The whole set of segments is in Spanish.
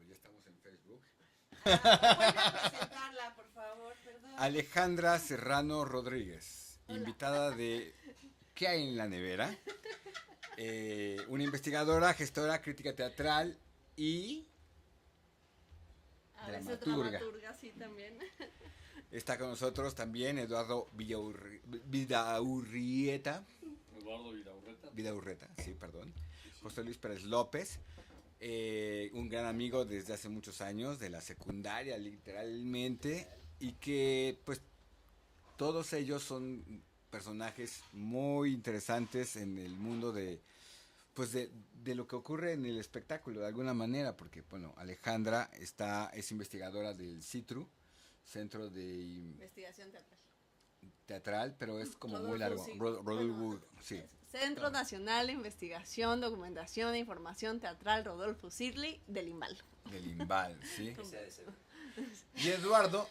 ya estamos en Facebook. Vuelve a presentarla, por favor, perdón. Alejandra Serrano Rodríguez, Hola. invitada de ¿Qué hay en la nevera? Una investigadora, gestora, crítica teatral y A veces dramaturga. dramaturga, sí, también. Está con nosotros también Eduardo Vidaurrieta. Eduardo Vidaurreta. Vidaurreta, sí, perdón. José Luis Pérez López. Un gran amigo desde hace muchos años, de la secundaria literalmente, y que pues todos ellos son personajes muy interesantes en el mundo de pues de lo que ocurre en el espectáculo de alguna manera, porque bueno, Alejandra es investigadora del CITRU, Centro de Investigación teatral. Teatral, pero es como Rodolfo muy largo. Sig- Rodolfo, bueno, sí. Centro Nacional de Investigación, Documentación e Información Teatral Rodolfo Sigli del IMBAL. Del Imbal, ¿sí? Y Eduardo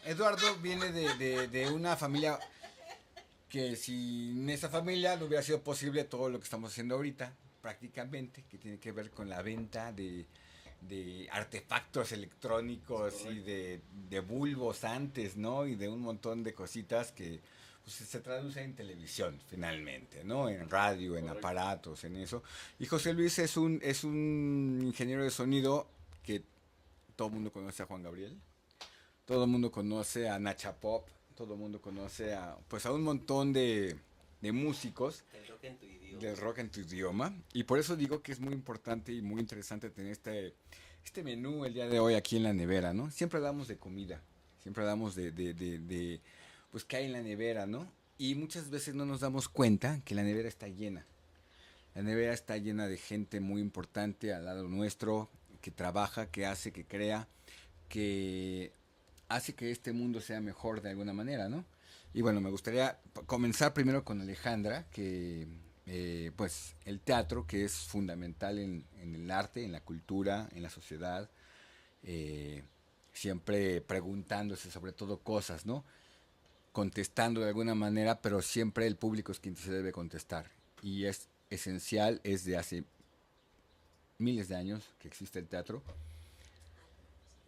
viene de una familia que sin esa familia no hubiera sido posible todo lo que estamos haciendo ahorita, prácticamente, que tiene que ver con la venta de artefactos electrónicos y de bulbos antes, ¿no? Y de un montón de cositas que pues, se traducen en televisión, finalmente, ¿no? En radio, en aparatos, en eso. Y José Luis es un ingeniero de sonido que todo el mundo conoce a Juan Gabriel, todo el mundo conoce a Nacha Pop, todo el mundo conoce pues a un montón de músicos El rock en tu idioma. del rock en tu idioma. Y por eso digo que es muy importante y muy interesante tener este menú el día de hoy aquí en la nevera, ¿no? Siempre hablamos de comida, siempre hablamos pues qué hay en la nevera, ¿no? Y muchas veces no nos damos cuenta que la nevera está llena. La nevera está llena de gente muy importante al lado nuestro, que trabaja, que hace, que crea, que hace que este mundo sea mejor de alguna manera, ¿no? Y bueno, me gustaría comenzar primero con Alejandra, que pues el teatro, que es fundamental en el arte, en la cultura, en la sociedad, eh, siempre preguntándose sobre todo cosas, ¿no? Contestando de alguna manera, pero siempre el público es quien se debe contestar. Y es esencial, es de hace miles de años que existe el teatro.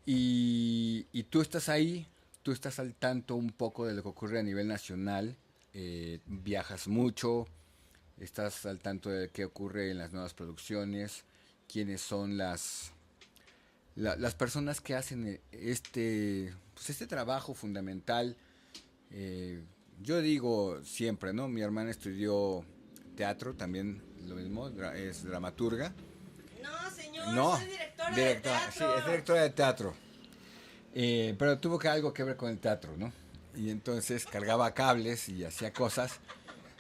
Y tú estás ahí, tú estás al tanto un poco de lo que ocurre a nivel nacional, viajas mucho, estás al tanto de qué ocurre en las nuevas producciones, quiénes son las personas que hacen pues este trabajo fundamental. Yo digo siempre, ¿no? Mi hermana estudió teatro, también lo mismo, es dramaturga. No, señor, No, soy directora de directora, teatro. sí, es directora de teatro. Pero tuvo algo que ver con el teatro, ¿no? Y entonces cargaba cables y hacía cosas.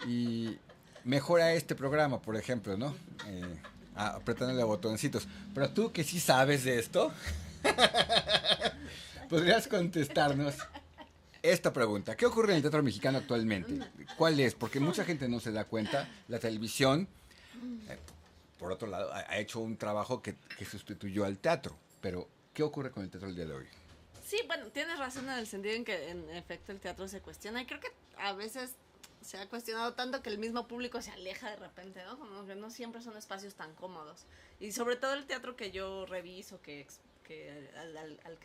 Y mejora este programa, por ejemplo, ¿no? Apretándole botoncitos. Pero tú que sí sabes de esto, podrías contestarnos esta pregunta. ¿Qué ocurre en el teatro mexicano actualmente? ¿Cuál es? Porque mucha gente no se da cuenta. La televisión, por otro lado, ha hecho un trabajo que sustituyó al teatro. Pero, ¿qué ocurre con el teatro el día de hoy? Sí, bueno, tienes razón en el sentido en que en efecto el teatro se cuestiona y creo que a veces se ha cuestionado tanto que el mismo público se aleja de repente, ¿no? Como que no siempre son espacios tan cómodos. Y sobre todo el teatro que yo reviso, al que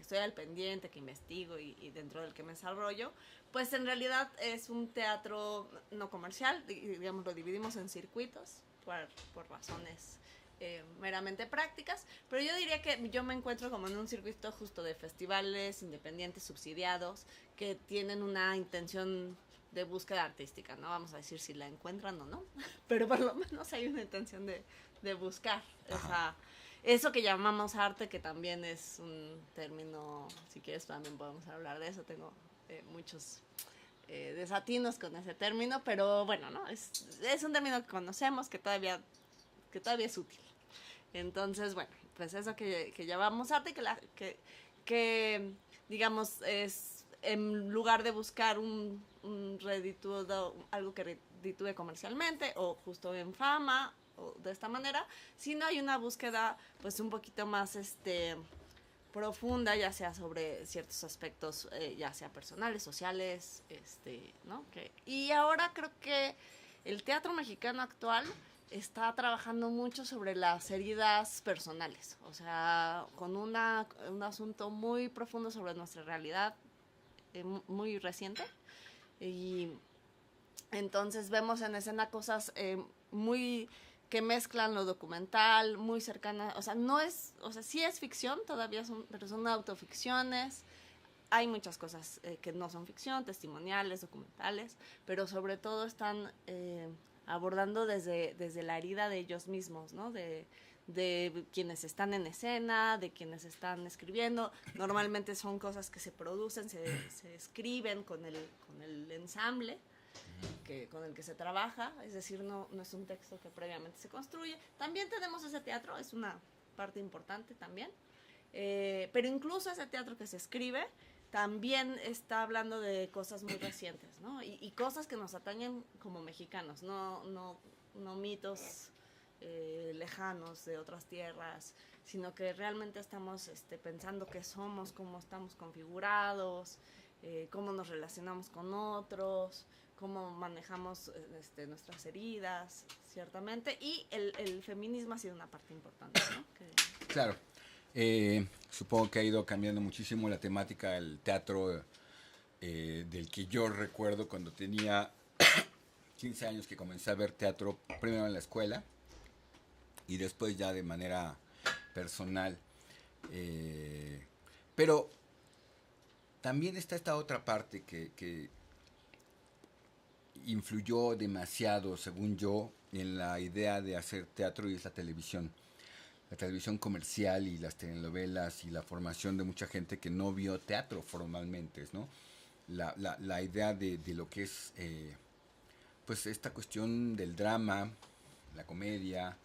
estoy al pendiente, que investigo y dentro del que me desarrollo, pues en realidad es un teatro no comercial, digamos, lo dividimos en circuitos por razones meramente prácticas, pero yo diría que yo me encuentro como en un circuito justo de festivales independientes subsidiados que tienen una intención de búsqueda artística, no vamos a decir si la encuentran o no, pero por lo menos hay una intención de buscar eso que llamamos arte, que también es un término, si quieres también podemos hablar de eso, tengo muchos desatinos con ese término, pero bueno, ¿no? Es un término que conocemos, que todavía es útil. Entonces, bueno, pues eso que llamamos arte, que digamos, es en lugar de buscar un algo que reditúe comercialmente o justo en fama o de esta manera, sino hay una búsqueda pues un poquito más profunda, ya sea sobre ciertos aspectos, ya sea personales, sociales, ¿no? Y ahora creo que el teatro mexicano actual está trabajando mucho sobre las heridas personales, o sea, con un asunto muy profundo sobre nuestra realidad, muy reciente. Y entonces vemos en escena cosas muy que mezclan lo documental, muy cercana, o sea, no es, o sea, sí es ficción, todavía pero son autoficciones. Hay muchas cosas que no son ficción, testimoniales, documentales, pero sobre todo están abordando desde la herida de ellos mismos, ¿no? De quienes están en escena, de quienes están escribiendo. Normalmente son cosas que se producen, se escriben con el ensamble con el que se trabaja, es decir, no es un texto que previamente se construye. También tenemos ese teatro, es una parte importante también, pero incluso ese teatro que se escribe también está hablando de cosas muy recientes, ¿no? Y cosas que nos atañen como mexicanos, no mitos lejanos de otras tierras, sino que realmente estamos pensando qué somos, cómo estamos configurados, cómo nos relacionamos con otros, cómo manejamos nuestras heridas, ciertamente, y el feminismo ha sido una parte importante, ¿no? Claro. Supongo que ha ido cambiando muchísimo la temática del teatro del que yo recuerdo cuando tenía 15 años, que comencé a ver teatro primero en la escuela y después ya de manera personal. Pero también está esta otra parte que influyó demasiado, según yo, en la idea de hacer teatro, y es la televisión. La televisión comercial y las telenovelas y la formación de mucha gente que no vio teatro formalmente, ¿no? La idea de lo que es pues esta cuestión del drama, la comedia,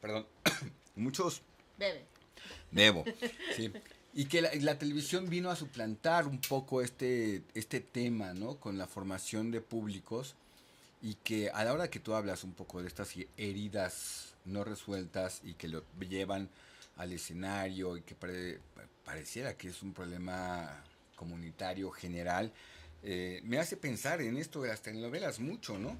perdón, muchos... Bebo, sí. Y que la televisión vino a suplantar un poco este tema, ¿no? Con la formación de públicos, y que a la hora que tú hablas un poco de estas heridas no resueltas y que lo llevan al escenario y que pareciera que es un problema comunitario general, me hace pensar en esto de las telenovelas mucho, ¿no?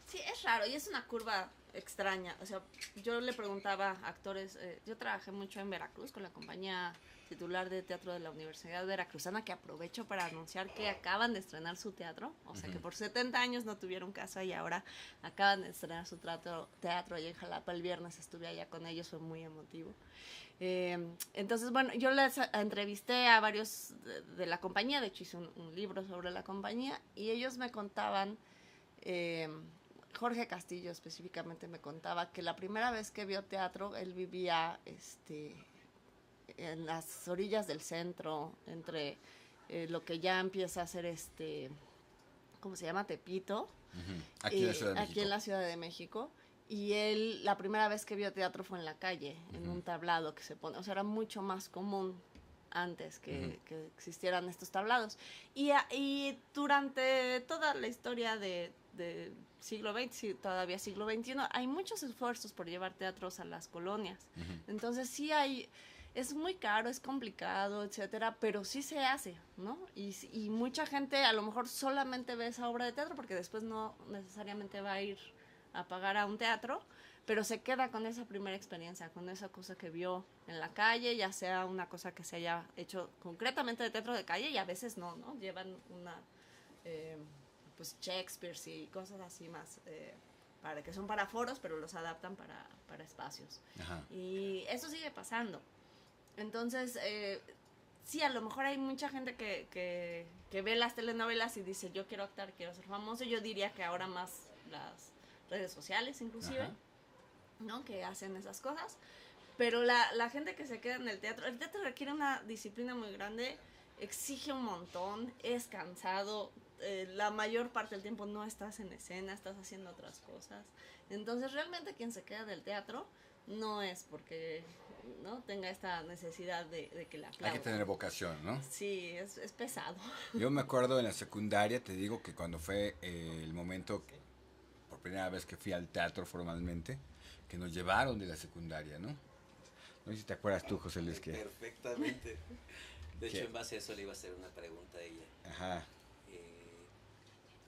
Sí, es raro y es una curva extraña. O sea, yo le preguntaba a actores, yo trabajé mucho en Veracruz con la compañía titular de teatro de la Universidad Veracruzana, que aprovecho para anunciar que acaban de estrenar su teatro, o sea que por 70 años no tuvieron casa y ahora acaban de estrenar su teatro allá en Jalapa. El viernes estuve allá con ellos, fue muy emotivo. Entonces, bueno, yo les entrevisté a varios de la compañía, de hecho hice un libro sobre la compañía, y ellos me contaban, Jorge Castillo específicamente me contaba que la primera vez que vio teatro, él vivía en las orillas del centro, entre lo que ya empieza a ser ¿cómo se llama? Tepito. Aquí en la Ciudad de México. Aquí en la Ciudad de México. Y él, la primera vez que vio teatro fue en la calle, en un tablado que se pone, o sea, era mucho más común antes que existieran estos tablados. Y durante toda la historia de siglo XX, todavía siglo XXI, hay muchos esfuerzos por llevar teatros a las colonias. Entonces sí es muy caro, es complicado, etcétera, pero sí se hace, ¿no? Y mucha gente a lo mejor solamente ve esa obra de teatro porque después no necesariamente va a ir a pagar a un teatro, pero se queda con esa primera experiencia, con esa cosa que vio en la calle, ya sea una cosa que se haya hecho concretamente de teatro de calle, y a veces no llevan pues Shakespeare y cosas así más, que son para foros, pero los adaptan para espacios. Ajá. Y eso sigue pasando. Entonces, sí, a lo mejor hay mucha gente que ve las telenovelas y dice, yo quiero actuar, quiero ser famoso. Yo diría que ahora más las redes sociales inclusive, ajá, ¿no? Que hacen esas cosas. Pero la gente que se queda en el teatro requiere una disciplina muy grande, exige un montón, es cansado, la mayor parte del tiempo no estás en escena, estás haciendo otras cosas. Entonces realmente quien se queda del teatro no es porque no tenga esta necesidad de que la aplaudan. Hay que tener vocación, ¿no? Sí, es pesado. Yo me acuerdo en la secundaria, te digo que cuando fue el momento, por primera vez que fui al teatro formalmente, que nos llevaron de la secundaria, ¿no? No sé si te acuerdas tú, José Luis, que... Perfectamente. De hecho, en base a eso le iba a hacer una pregunta a ella. Ajá.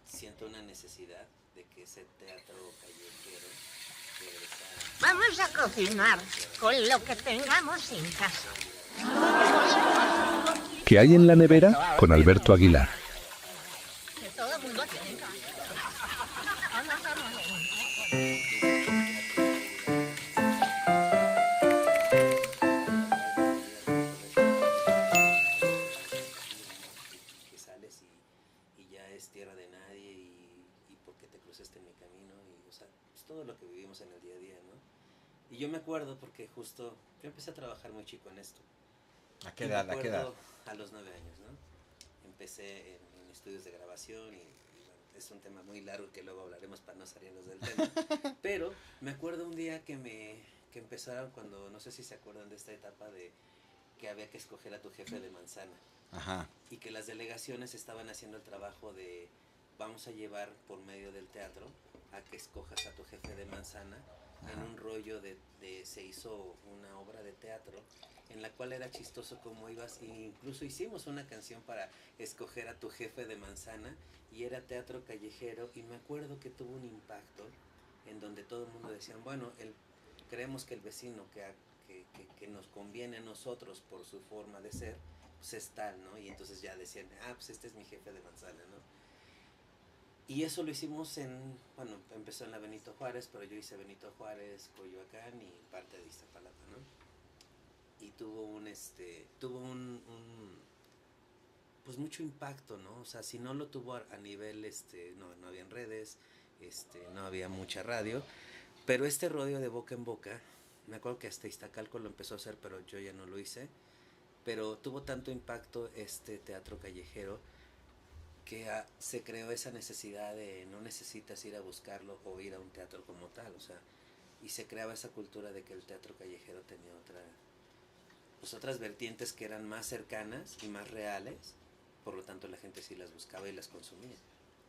siento una necesidad de que ese teatro callejero regresara. Vamos a cocinar con lo que tengamos en casa. ¿Qué hay en la nevera? Con Alberto Aguilar. Que todo el mundo tiene casa. Que sales y ya es tierra de nadie y por qué te cruzaste en mi camino y, o sea, es todo lo que vivimos en el día a día, ¿no? Y yo me acuerdo porque justo yo empecé a trabajar muy chico en esto. ¿A qué edad? ¿A qué edad? A los 9 años, ¿no? Empecé en estudios de grabación y bueno, es un tema muy largo que luego hablaremos para no salirnos del tema. Pero me acuerdo un día que empezaron cuando, no sé si se acuerdan de esta etapa de que había que escoger a tu jefe de manzana. Ajá. Y que las delegaciones estaban haciendo el trabajo de vamos a llevar por medio del teatro a que escojas a tu jefe de manzana. Ajá. En un rollo de se hizo una obra de teatro en la cual era chistoso cómo ibas, e incluso hicimos una canción para escoger a tu jefe de manzana y era teatro callejero y me acuerdo que tuvo un impacto en donde todo el mundo decía, bueno, creemos que el vecino que nos conviene a nosotros por su forma de ser, pues es tal, ¿no? Y entonces ya decían, pues este es mi jefe de manzana, ¿no? Y eso lo hicimos bueno, empezó en la Benito Juárez, pero yo hice Benito Juárez, Coyoacán y parte de Iztapalapa, ¿no? Y tuvo pues mucho impacto, ¿no? O sea, si no lo tuvo a nivel, no había en redes, no había mucha radio, pero este rodeo de boca en boca, me acuerdo que hasta Iztacalco lo empezó a hacer, pero yo ya no lo hice, pero tuvo tanto impacto este teatro callejero que se creó esa necesidad de no necesitas ir a buscarlo o ir a un teatro como tal, o sea, y se creaba esa cultura de que el teatro callejero tenía otras vertientes que eran más cercanas y más reales, por lo tanto la gente sí las buscaba y las consumía.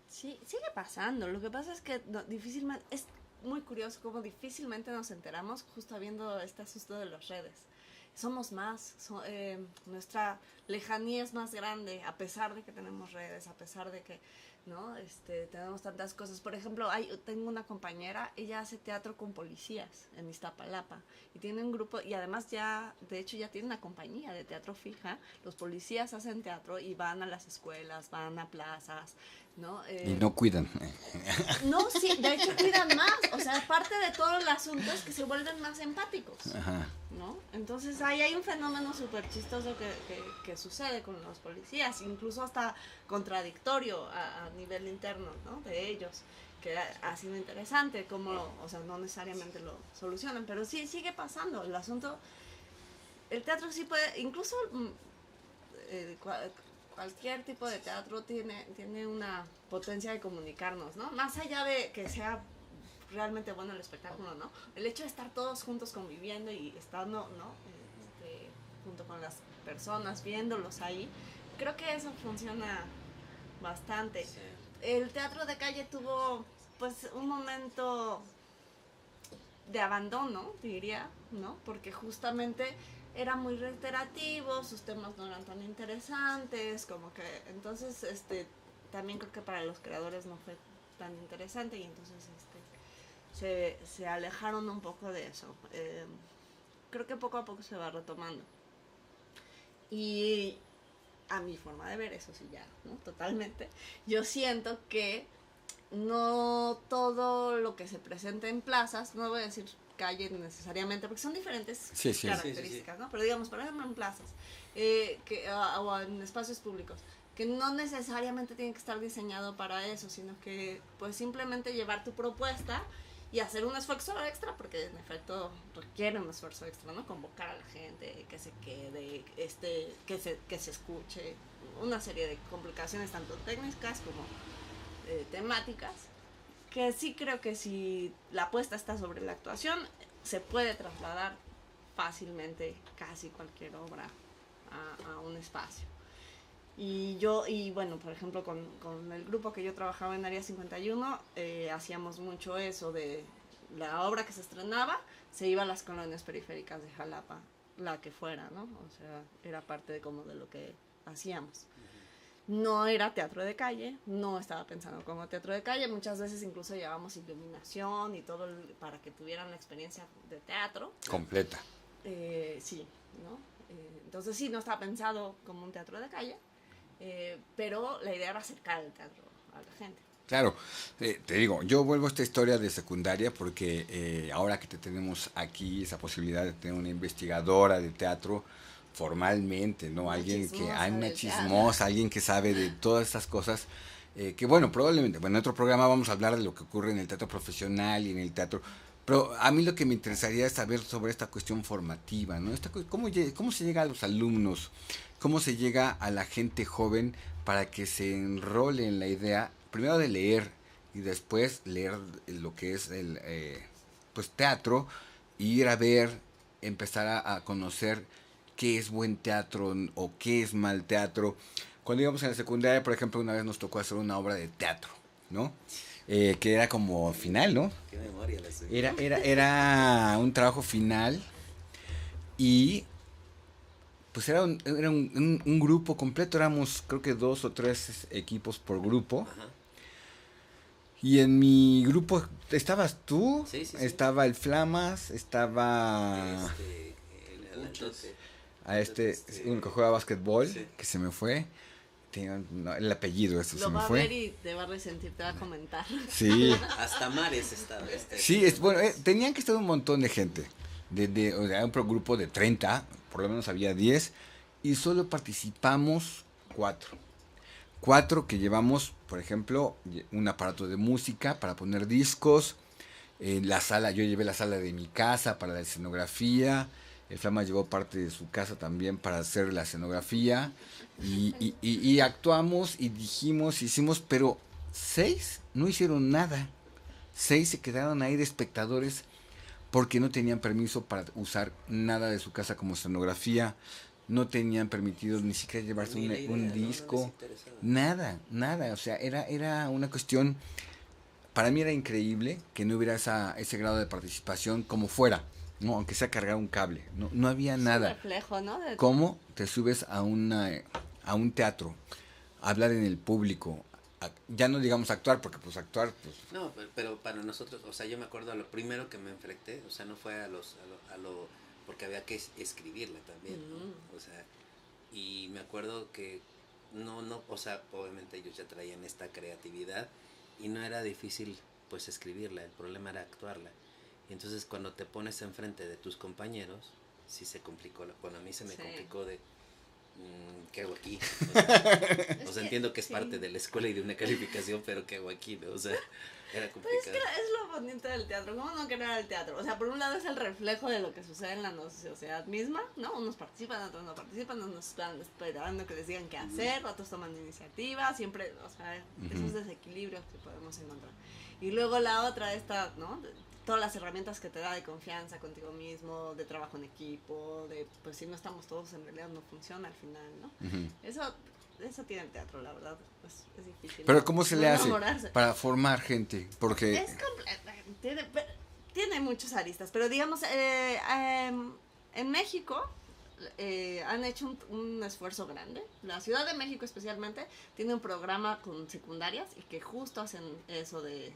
Sí, sigue pasando. Lo que pasa es que difícilmente, es muy curioso cómo difícilmente nos enteramos justo habiendo este asunto de las redes. Somos más, nuestra lejanía es más grande, a pesar de que tenemos redes, a pesar de que, ¿no? Tenemos tantas cosas. Por ejemplo, tengo una compañera, ella hace teatro con policías en Iztapalapa y tiene un grupo, y además de hecho ya tiene una compañía de teatro fija. Los policías hacen teatro y van a las escuelas, van a plazas, ¿no? Y no cuidan. No, sí, de hecho cuidan más. O sea, parte de todo el asunto es que se vuelven más empáticos. Ajá. ¿No? Entonces ahí hay un fenómeno súper chistoso que sucede con los policías, incluso hasta contradictorio a nivel interno, ¿no? De ellos, que ha sido interesante, como, o sea, no necesariamente lo solucionan, pero sí sigue pasando. El asunto, el teatro sí puede, incluso cualquier tipo de teatro tiene una potencia de comunicarnos, ¿no? Más allá de que sea realmente bueno el espectáculo, ¿no? El hecho de estar todos juntos conviviendo y estando, ¿no? Junto con las personas, viéndolos ahí, creo que eso funciona bastante. Sí. El teatro de calle tuvo, pues, un momento de abandono, diría, ¿no? Porque justamente era muy reiterativo, sus temas no eran tan interesantes, como que, entonces, también creo que para los creadores no fue tan interesante y entonces, se alejaron un poco de eso. Creo que poco a poco se va retomando. Y a mi forma de ver, eso sí ya, ¿no? Totalmente. Yo siento que no todo lo que se presenta en plazas, no voy a decir calle necesariamente, porque son diferentes características, sí. ¿No? Pero digamos, por ejemplo, en plazas o en espacios públicos, que no necesariamente tiene que estar diseñado para eso, sino que pues simplemente llevar tu propuesta y hacer un esfuerzo extra, porque en efecto requiere un esfuerzo extra, ¿no? Convocar a la gente, que se quede, que se escuche, una serie de complicaciones tanto técnicas como temáticas, que sí creo que si la apuesta está sobre la actuación, se puede trasladar fácilmente casi cualquier obra a un espacio. Y bueno, por ejemplo, con el grupo que yo trabajaba en Área 51, hacíamos mucho eso de la obra que se estrenaba, se iba a las colonias periféricas de Jalapa, la que fuera, ¿no? O sea, era parte de como de lo que hacíamos. No era teatro de calle, no estaba pensando como teatro de calle, muchas veces incluso llevamos iluminación y todo para que tuvieran la experiencia de teatro. Completa. Sí, ¿no? Entonces sí, no estaba pensado como un teatro de calle, pero la idea era acercar el teatro a la gente. Claro, te digo, yo vuelvo a esta historia de secundaria porque ahora que te tenemos aquí esa posibilidad de tener una investigadora de teatro formalmente, ¿no? Una Alguien que chismosa hay una del chismosa, alguien que sabe de todas estas cosas, que bueno, probablemente, bueno, en otro programa vamos a hablar de lo que ocurre en el teatro profesional y en el teatro, pero a mí lo que me interesaría es saber sobre esta cuestión formativa, ¿no? ¿Cómo se llega a los alumnos? ¿Cómo se llega a la gente joven para que se enrole en la idea, primero de leer y después leer lo que es el pues teatro, e ir a ver, empezar a conocer qué es buen teatro o qué es mal teatro? Cuando íbamos en la secundaria, por ejemplo, una vez nos tocó hacer una obra de teatro, ¿no? Que era como final, ¿no? Qué memoria la suya. Era un trabajo final y pues era un grupo completo, éramos creo que 2 o 3 equipos por grupo. Ajá. Y en mi grupo estabas tú, Sí, sí, sí. estaba el Flamas, estaba El Alanchote. a este, uno que juega básquetbol, sí. que se me fue. No, el apellido, eso se Lo me va a fue. ver y te va a resentir, te va a comentar. Sí, Hasta Mares estaba. sí, bueno, tenían que estar un montón de gente. O sea, un grupo de 30, por lo menos había 10, y solo participamos 4. 4 que llevamos, por ejemplo, un aparato de música para poner discos. En la sala, yo llevé la sala de mi casa para la escenografía. El Flama llevó parte de su casa también para hacer la escenografía. Y actuamos y dijimos, hicimos, pero 6 no hicieron nada. 6 se quedaron ahí de espectadores porque no tenían permiso para usar nada de su casa como escenografía. No tenían permitido ni siquiera llevarse un disco. Nada. O sea, era una cuestión. Para mí era increíble que no hubiera ese grado de participación como fuera, ¿no? Aunque sea cargar un cable. No había nada. Es un reflejo, ¿no? ¿Cómo te subes a un teatro, a hablar en el público? Ya no digamos actuar, porque pues actuar, pues... No, pero para nosotros, o sea, yo me acuerdo a lo primero que me enfrenté, o sea, no fue a lo porque había que escribirla también, ¿no? O sea, y me acuerdo que o sea, obviamente ellos ya traían esta creatividad y no era difícil, pues, escribirla, el problema era actuarla. Y entonces cuando te pones enfrente de tus compañeros, sí se complicó, bueno, a mí se me complicó de... ¿qué hago aquí? O sea, entiendo que es parte de la escuela y de una calificación, pero ¿qué hago aquí? ¿No? O sea, era complicado. Pues es que es lo bonito del teatro. ¿Cómo no querer el teatro? O sea, por un lado es el reflejo de lo que sucede en la sociedad misma, ¿no? Unos participan, otros no participan, unos están esperando que les digan qué hacer, otros toman iniciativa, siempre, o sea, esos desequilibrios que podemos encontrar. Y luego la otra, ¿no? Todas las herramientas que te da de confianza contigo mismo, de trabajo en equipo, de pues si no estamos todos en realidad no funciona al final, ¿no? Eso tiene el teatro, la verdad, es difícil. Pero ¿cómo se le hace enamorarse para formar gente? Porque... Es tiene muchos aristas, pero digamos, en México han hecho un esfuerzo grande. La Ciudad de México especialmente tiene un programa con secundarias y que justo hacen eso de...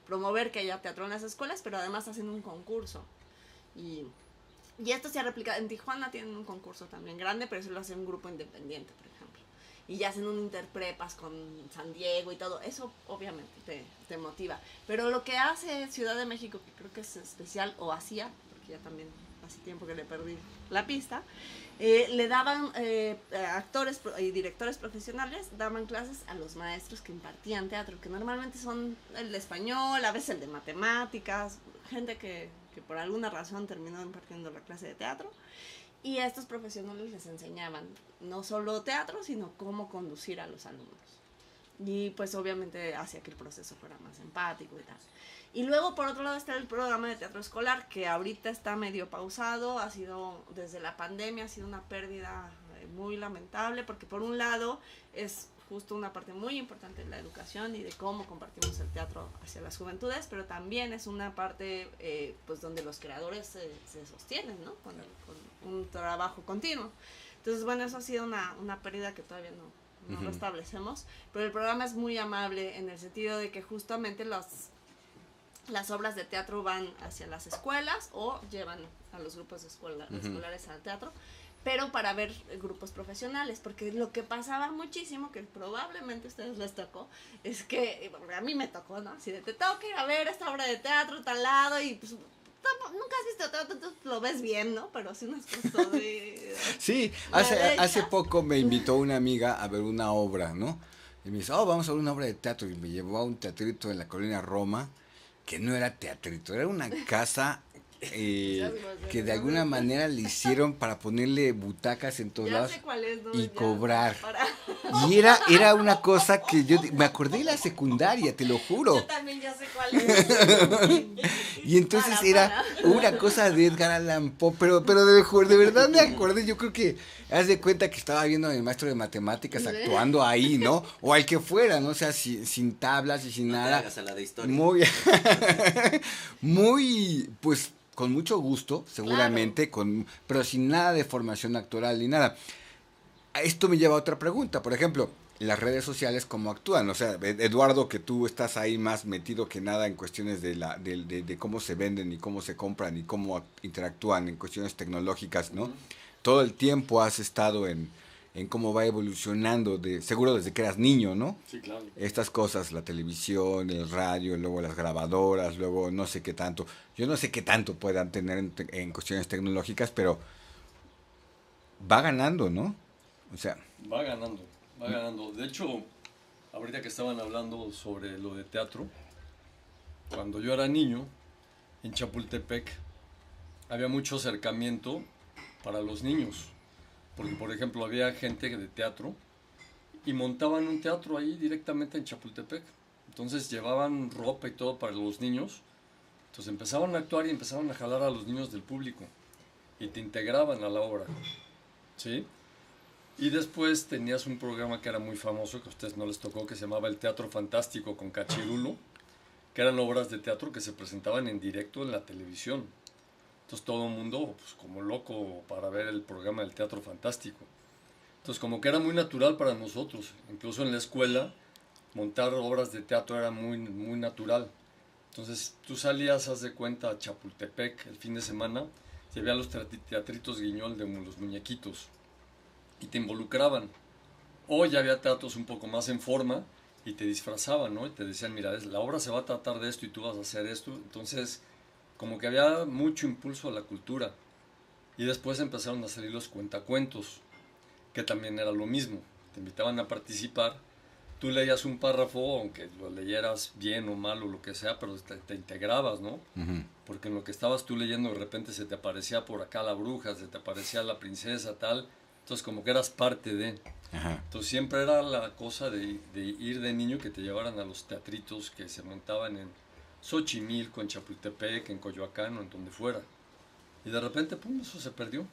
promover que haya teatro en las escuelas, pero además hacen un concurso. Y esto se ha replicado. En Tijuana tienen un concurso también grande, pero eso lo hace un grupo independiente, por ejemplo. Y ya hacen un interprepas con San Diego y todo. Eso obviamente te motiva. Pero lo que hace Ciudad de México, que creo que es especial, o hacía, porque ya también hace tiempo que le perdí la pista, le daban actores y directores profesionales, daban clases a los maestros que impartían teatro, que normalmente son el de español, a veces el de matemáticas, gente que por alguna razón terminó impartiendo la clase de teatro, y a estos profesionales les enseñaban no solo teatro, sino cómo conducir a los alumnos. Y pues obviamente hacía que el proceso fuera más empático y tal. Y luego por otro lado está el programa de teatro escolar, que ahorita está medio pausado, ha sido desde la pandemia, ha sido una pérdida muy lamentable, porque por un lado es justo una parte muy importante de la educación y de cómo compartimos el teatro hacia las juventudes, pero también es una parte pues donde los creadores se sostienen, ¿no? Con un trabajo continuo. Entonces, bueno, eso ha sido una pérdida que todavía nos restablecemos, pero el programa es muy amable en el sentido de que justamente las obras de teatro van hacia las escuelas o llevan a los grupos escolares al teatro, pero para ver grupos profesionales, porque lo que pasaba muchísimo, que probablemente a ustedes les tocó, es que a mí me tocó, ¿no? Así de, te tengo que ir a ver esta obra de teatro tal lado y pues nunca has visto teatro, entonces lo ves bien, ¿no? Pero sí unas cosas de... Sí, hace poco me invitó una amiga a ver una obra, ¿no? Y me dice, vamos a ver una obra de teatro, y me llevó a un teatrito en la colonia Roma, que no era teatrito, era una casa que de alguna manera le hicieron para ponerle butacas en todos lados y cobrar. Y era una cosa que yo me acordé de la secundaria, te lo juro. Yo también ya sé cuál es. Y entonces era una cosa de Edgar Allan Poe, pero de verdad me acordé, yo creo que haz de cuenta que estaba viendo a mi maestro de matemáticas actuando ahí, ¿no? O al que fuera, ¿no? O sea, sin tablas y sin nada. Hagas a la de historia. Muy, pues, con mucho gusto, seguramente, pero sin nada de formación actoral ni nada. Esto me lleva a otra pregunta, por ejemplo, las redes sociales, ¿cómo actúan? O sea, Eduardo, que tú estás ahí más metido que nada en cuestiones de cómo se venden y cómo se compran y cómo interactúan en cuestiones tecnológicas, ¿no? Todo el tiempo has estado en cómo va evolucionando, seguro desde que eras niño, ¿no? Sí, claro. Estas cosas, la televisión, el radio, luego las grabadoras, luego no sé qué tanto. Yo no sé qué tanto puedan tener en cuestiones tecnológicas, pero va ganando, ¿no? O sea... Va ganando. De hecho, ahorita que estaban hablando sobre lo de teatro, cuando yo era niño, en Chapultepec, había mucho acercamiento para los niños. Porque, por ejemplo, había gente de teatro y montaban un teatro ahí directamente en Chapultepec. Entonces llevaban ropa y todo para los niños. Entonces empezaban a actuar y empezaban a jalar a los niños del público. Y te integraban a la obra. ¿Sí? Y después tenías un programa que era muy famoso, que a ustedes no les tocó, que se llamaba El Teatro Fantástico con Cachirulo, que eran obras de teatro que se presentaban en directo en la televisión. Entonces todo el mundo, pues, como loco para ver el programa del Teatro Fantástico. Entonces como que era muy natural para nosotros. Incluso en la escuela, montar obras de teatro era muy, muy natural. Entonces tú salías, haz de cuenta, a Chapultepec el fin de semana, y había los teatritos Guiñol de los muñequitos. Y te involucraban. O ya había teatros un poco más en forma y te disfrazaban, ¿no? Y te decían, mira, la obra se va a tratar de esto y tú vas a hacer esto. Entonces... como que había mucho impulso a la cultura. Y después empezaron a salir los cuentacuentos, que también era lo mismo. Te invitaban a participar, tú leías un párrafo, aunque lo leyeras bien o mal o lo que sea, pero te integrabas, ¿no? Uh-huh. Porque en lo que estabas tú leyendo, de repente se te aparecía por acá la bruja, se te aparecía la princesa, tal. Entonces como que eras parte de... Uh-huh. Entonces siempre era la cosa de ir de niño, que te llevaran a los teatritos que se montaban en Xochimilco, en Chapultepec, en Coyoacán o en donde fuera. Y de repente, pum, eso se perdió.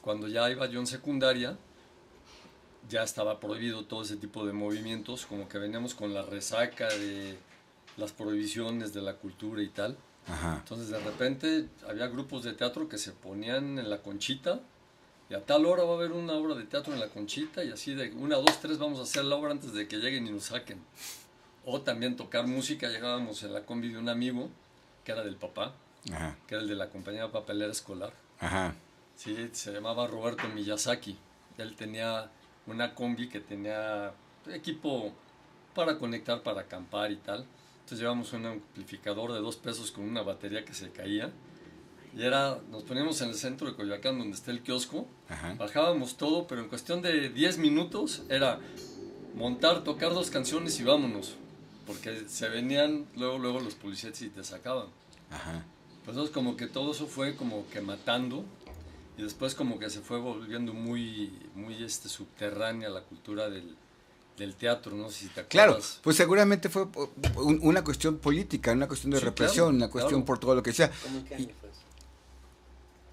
Cuando ya iba yo en secundaria, ya estaba prohibido todo ese tipo de movimientos, como que veníamos con la resaca de las prohibiciones de la cultura y tal. Ajá. Entonces de repente había grupos de teatro que se ponían en la Conchita, y a tal hora va a haber una obra de teatro en la Conchita, y así de 1, 2, 3 vamos a hacer la obra antes de que lleguen y nos saquen. O también tocar música, llegábamos en la combi de un amigo, que era del papá, ajá, que era el de la compañía papelera escolar. Ajá. Sí, se llamaba Roberto Miyazaki. Él tenía una combi que tenía equipo para conectar, para acampar y tal. Entonces llevamos un amplificador de 2 pesos con una batería que se caía. Y nos poníamos en el centro de Coyoacán, donde está el kiosco. Ajá. Bajábamos todo, pero en cuestión de 10 minutos era montar, tocar 2 canciones y vámonos. Porque se venían luego los policías y te sacaban. Ajá. Pues entonces como que todo eso fue como que matando, y después como que se fue volviendo muy, muy subterránea la cultura del teatro, no sé si te acuerdas. Claro, pues seguramente fue una cuestión política, una cuestión de represión, claro, una cuestión por todo lo que sea. ¿Cómo en qué año fue eso?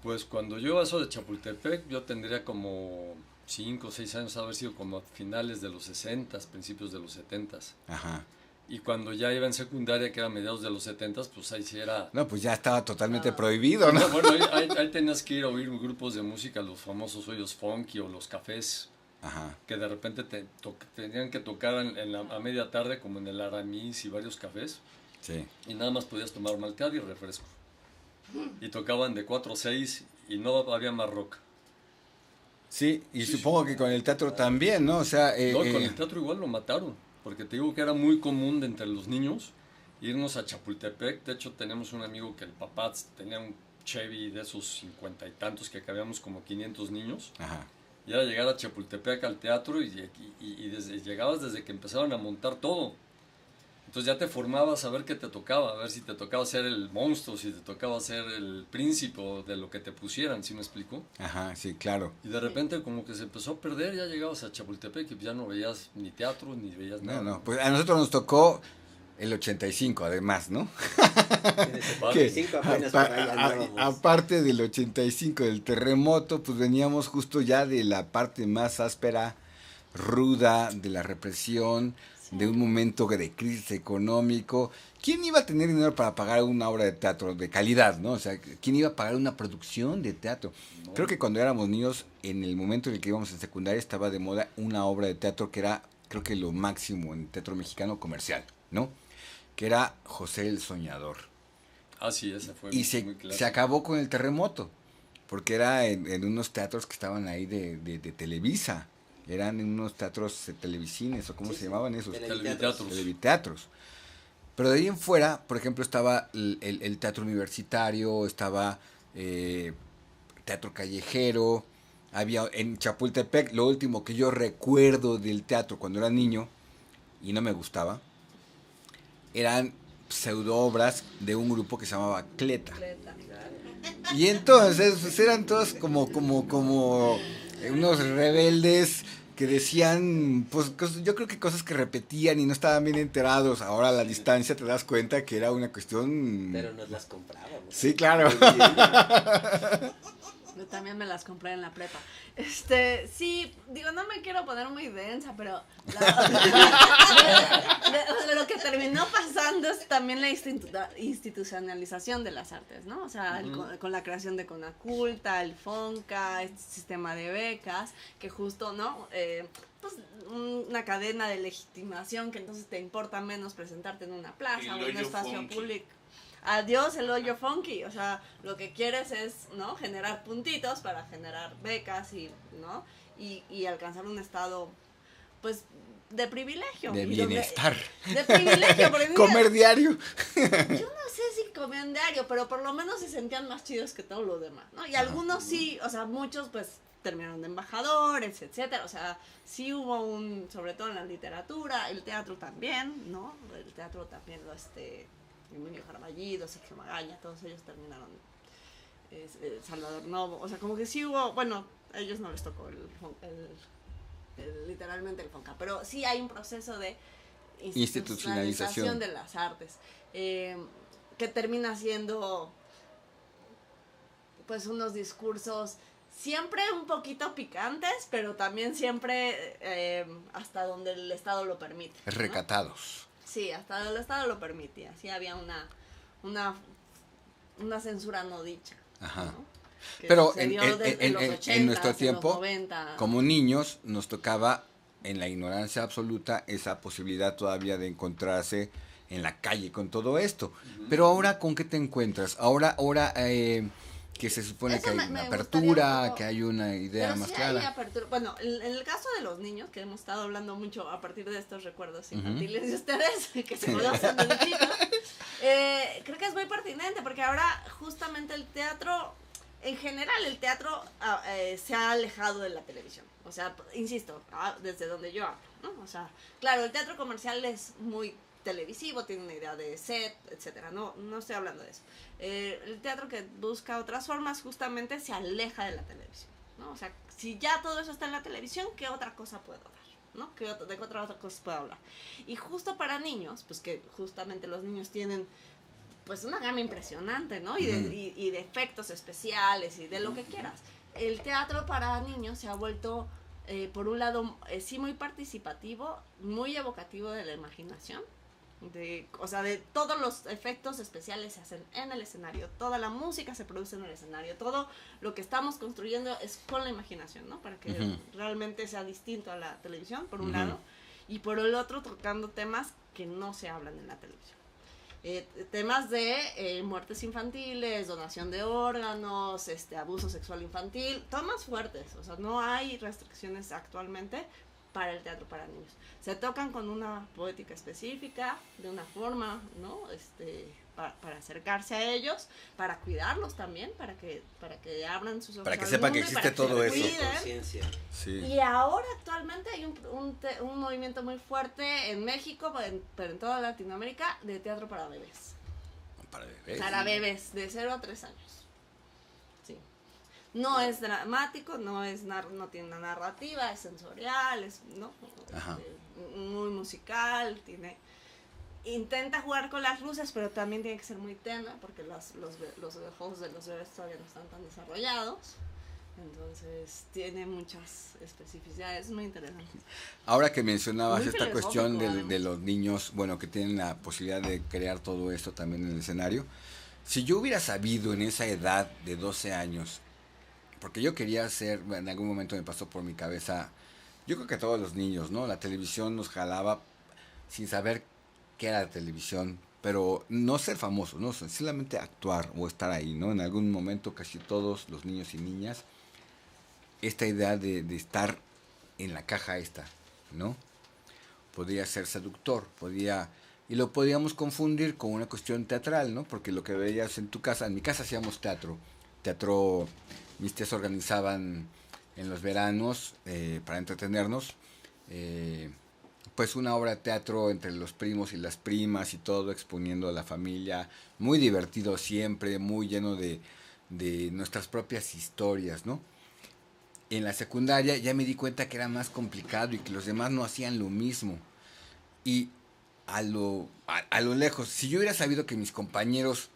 Pues cuando yo eso de Chapultepec, yo tendría como 5 o 6 años, haber sido como a finales de los 60, principios de los 70. Ajá. Y cuando ya iba en secundaria, que era mediados de los 70, pues ahí sí era... No, pues ya estaba totalmente prohibido, ¿no? Bueno, ahí tenías que ir a oír grupos de música, los famosos hoyos funky o los cafés Ajá. que de repente tenían que tocar a media tarde, como en el Aramis y varios cafés, Sí. y nada más podías tomar malteada y refresco. Y tocaban de 4 a 6 y no había más rock. Sí, y supongo que con el teatro también, ¿no? O sea, No, con el teatro igual lo mataron, porque te digo que era muy común de entre los niños irnos a Chapultepec. De hecho, tenemos un amigo que el papá tenía un Chevy de esos 50 y tantos, que cabíamos como 500 niños. Ajá. Y era llegar a Chapultepec al teatro y llegabas desde que empezaban a montar todo. Entonces ya te formabas a ver qué te tocaba, a ver si te tocaba ser el monstruo, si te tocaba ser el príncipe o de lo que te pusieran, ¿sí me explico? Ajá, sí, claro. Y de repente como que se empezó a perder, ya llegabas a Chapultepec y ya no veías ni teatro, ni veías nada. No, pues a nosotros nos tocó el 85, además, ¿no? En el 75 apenas por ahí andábamos. Aparte del 85, del terremoto, pues veníamos justo ya de la parte más áspera, ruda, de la represión, de un momento de crisis económico. ¿Quién iba a tener dinero para pagar una obra de teatro de calidad, no? O sea, ¿quién iba a pagar una producción de teatro? No. Creo que cuando éramos niños, en el momento en el que íbamos en secundaria, estaba de moda una obra de teatro que era, creo que lo máximo en teatro mexicano comercial, ¿no? Que era José el Soñador. Ah, sí, esa fue Y muy se clásica. acabó con el terremoto, porque era en unos teatros que estaban ahí de Televisa. Eran en unos teatros televisines, o cómo se llamaban esos. Televiteatros. Televiteatros. Pero de ahí en fuera, por ejemplo, estaba el teatro universitario, estaba teatro callejero, había en Chapultepec, lo último que yo recuerdo del teatro cuando era niño, y no me gustaba, eran pseudo obras de un grupo que se llamaba Cleta. Y entonces, pues eran todos como unos rebeldes que decían, pues yo creo que cosas que repetían y no estaban bien enterados. Ahora a la distancia te das cuenta que era una cuestión... Pero nos las comprábamos. Sí, claro. Yo también me las compré en la prepa. Sí, digo, no me quiero poner muy densa, pero lo que terminó pasando es también la institucionalización de las artes, ¿no? O sea, con la creación de Conaculta, el FONCA, este sistema de becas, que justo, ¿no? Pues una cadena de legitimación que entonces te importa menos presentarte en una plaza o en un espacio público. Adiós el hoyo funky, o sea, lo que quieres es, ¿no? Generar puntitos para generar becas y, ¿no? Y alcanzar un estado, pues, de privilegio. De bienestar. De privilegio, porque comer diario. Yo no sé si comían diario, pero por lo menos se sentían más chidos que todo lo demás, ¿no? Y algunos sí, o sea, muchos, pues, terminaron de embajadores, etcétera, o sea, sí hubo sobre todo en la literatura, el teatro también, ¿no? El teatro también Emilio Jarballido, Sergio Magaña, todos ellos terminaron, Salvador Novo, o sea, como que sí hubo, bueno, a ellos no les tocó literalmente el FONCA, pero sí hay un proceso de institucionalización de las artes, que termina siendo, pues, unos discursos siempre un poquito picantes, pero también siempre hasta donde el Estado lo permite, ¿no? Recatados. Sí, hasta el Estado lo permitía. Sí había una censura no dicha. Ajá. ¿no? Pero en nuestro tiempo, 90. como niños, nos tocaba, en la ignorancia absoluta, esa posibilidad todavía de encontrarse en la calle con todo esto. Pero ahora, ¿con qué te encuentras? Ahora que se supone Eso que hay me una gustaría apertura, un poco, que hay una idea pero más sí clara. hay apertura. Bueno, en el caso de los niños, que hemos estado hablando mucho a partir de estos recuerdos infantiles de ustedes, que se conocen desde chicos, creo que es muy pertinente, porque ahora justamente el teatro, en general el teatro se ha alejado de la televisión. O sea, insisto, desde donde yo hablo, ¿no? O sea, claro, el teatro comercial es muy televisivo, tiene una idea de set, etcétera. No estoy hablando de eso. El teatro que busca otras formas justamente se aleja de la televisión, ¿no? O sea, si ya todo eso está en la televisión, ¿qué otra cosa puedo dar? ¿No? ¿De qué otra cosa puedo hablar? Y justo para niños, pues que justamente los niños tienen, pues, una gama impresionante, ¿no? Y de efectos especiales y de lo que quieras. El teatro para niños se ha vuelto, por un lado, sí muy participativo, muy evocativo de la imaginación, O sea, de todos los efectos especiales se hacen en el escenario, toda la música se produce en el escenario, todo lo que estamos construyendo es con la imaginación, ¿no? Para que realmente sea distinto a la televisión, por un lado, y por el otro tocando temas que no se hablan en la televisión. Temas de muertes infantiles, donación de órganos, abuso sexual infantil, temas fuertes, o sea, no hay restricciones actualmente para el teatro para niños. Se tocan con una poética específica, de una forma, ¿no? Para acercarse a ellos, para cuidarlos también, para que abran sus ojos para que al sepan mundo que existe todo eso. Conciencia. Sí. Y ahora actualmente hay un movimiento muy fuerte en México, pero en toda Latinoamérica, de teatro para bebés. Para bebés. Para bebés, de 0 a 3 años. Sí. No es dramático, no tiene una narrativa, es sensorial, es muy musical, intenta jugar con las luces, pero también tiene que ser muy tenue, porque los ojos de los bebés todavía no están tan desarrollados. Entonces tiene muchas especificidades muy interesantes. Ahora que mencionabas Muy esta cuestión filosófico, de los niños, bueno, que tienen la posibilidad de crear todo esto también en el escenario, si yo hubiera sabido en esa edad de 12 años, porque yo quería hacer, en algún momento me pasó por mi cabeza, yo creo que todos los niños, ¿no? La televisión nos jalaba sin saber qué era la televisión, pero no ser famoso, ¿no? Simplemente actuar o estar ahí, ¿no? En algún momento casi todos los niños y niñas, esta idea de estar en la caja esta, ¿no? Podría ser seductor, y lo podíamos confundir con una cuestión teatral, ¿no? Porque lo que veías en tu casa, en mi casa hacíamos teatro, mis tías organizaban en los veranos para entretenernos, pues una obra de teatro entre los primos y las primas y todo, exponiendo a la familia, muy divertido siempre, muy lleno de nuestras propias historias, ¿no? En la secundaria ya me di cuenta que era más complicado y que los demás no hacían lo mismo. Y a lo lejos, si yo hubiera sabido que mis compañeros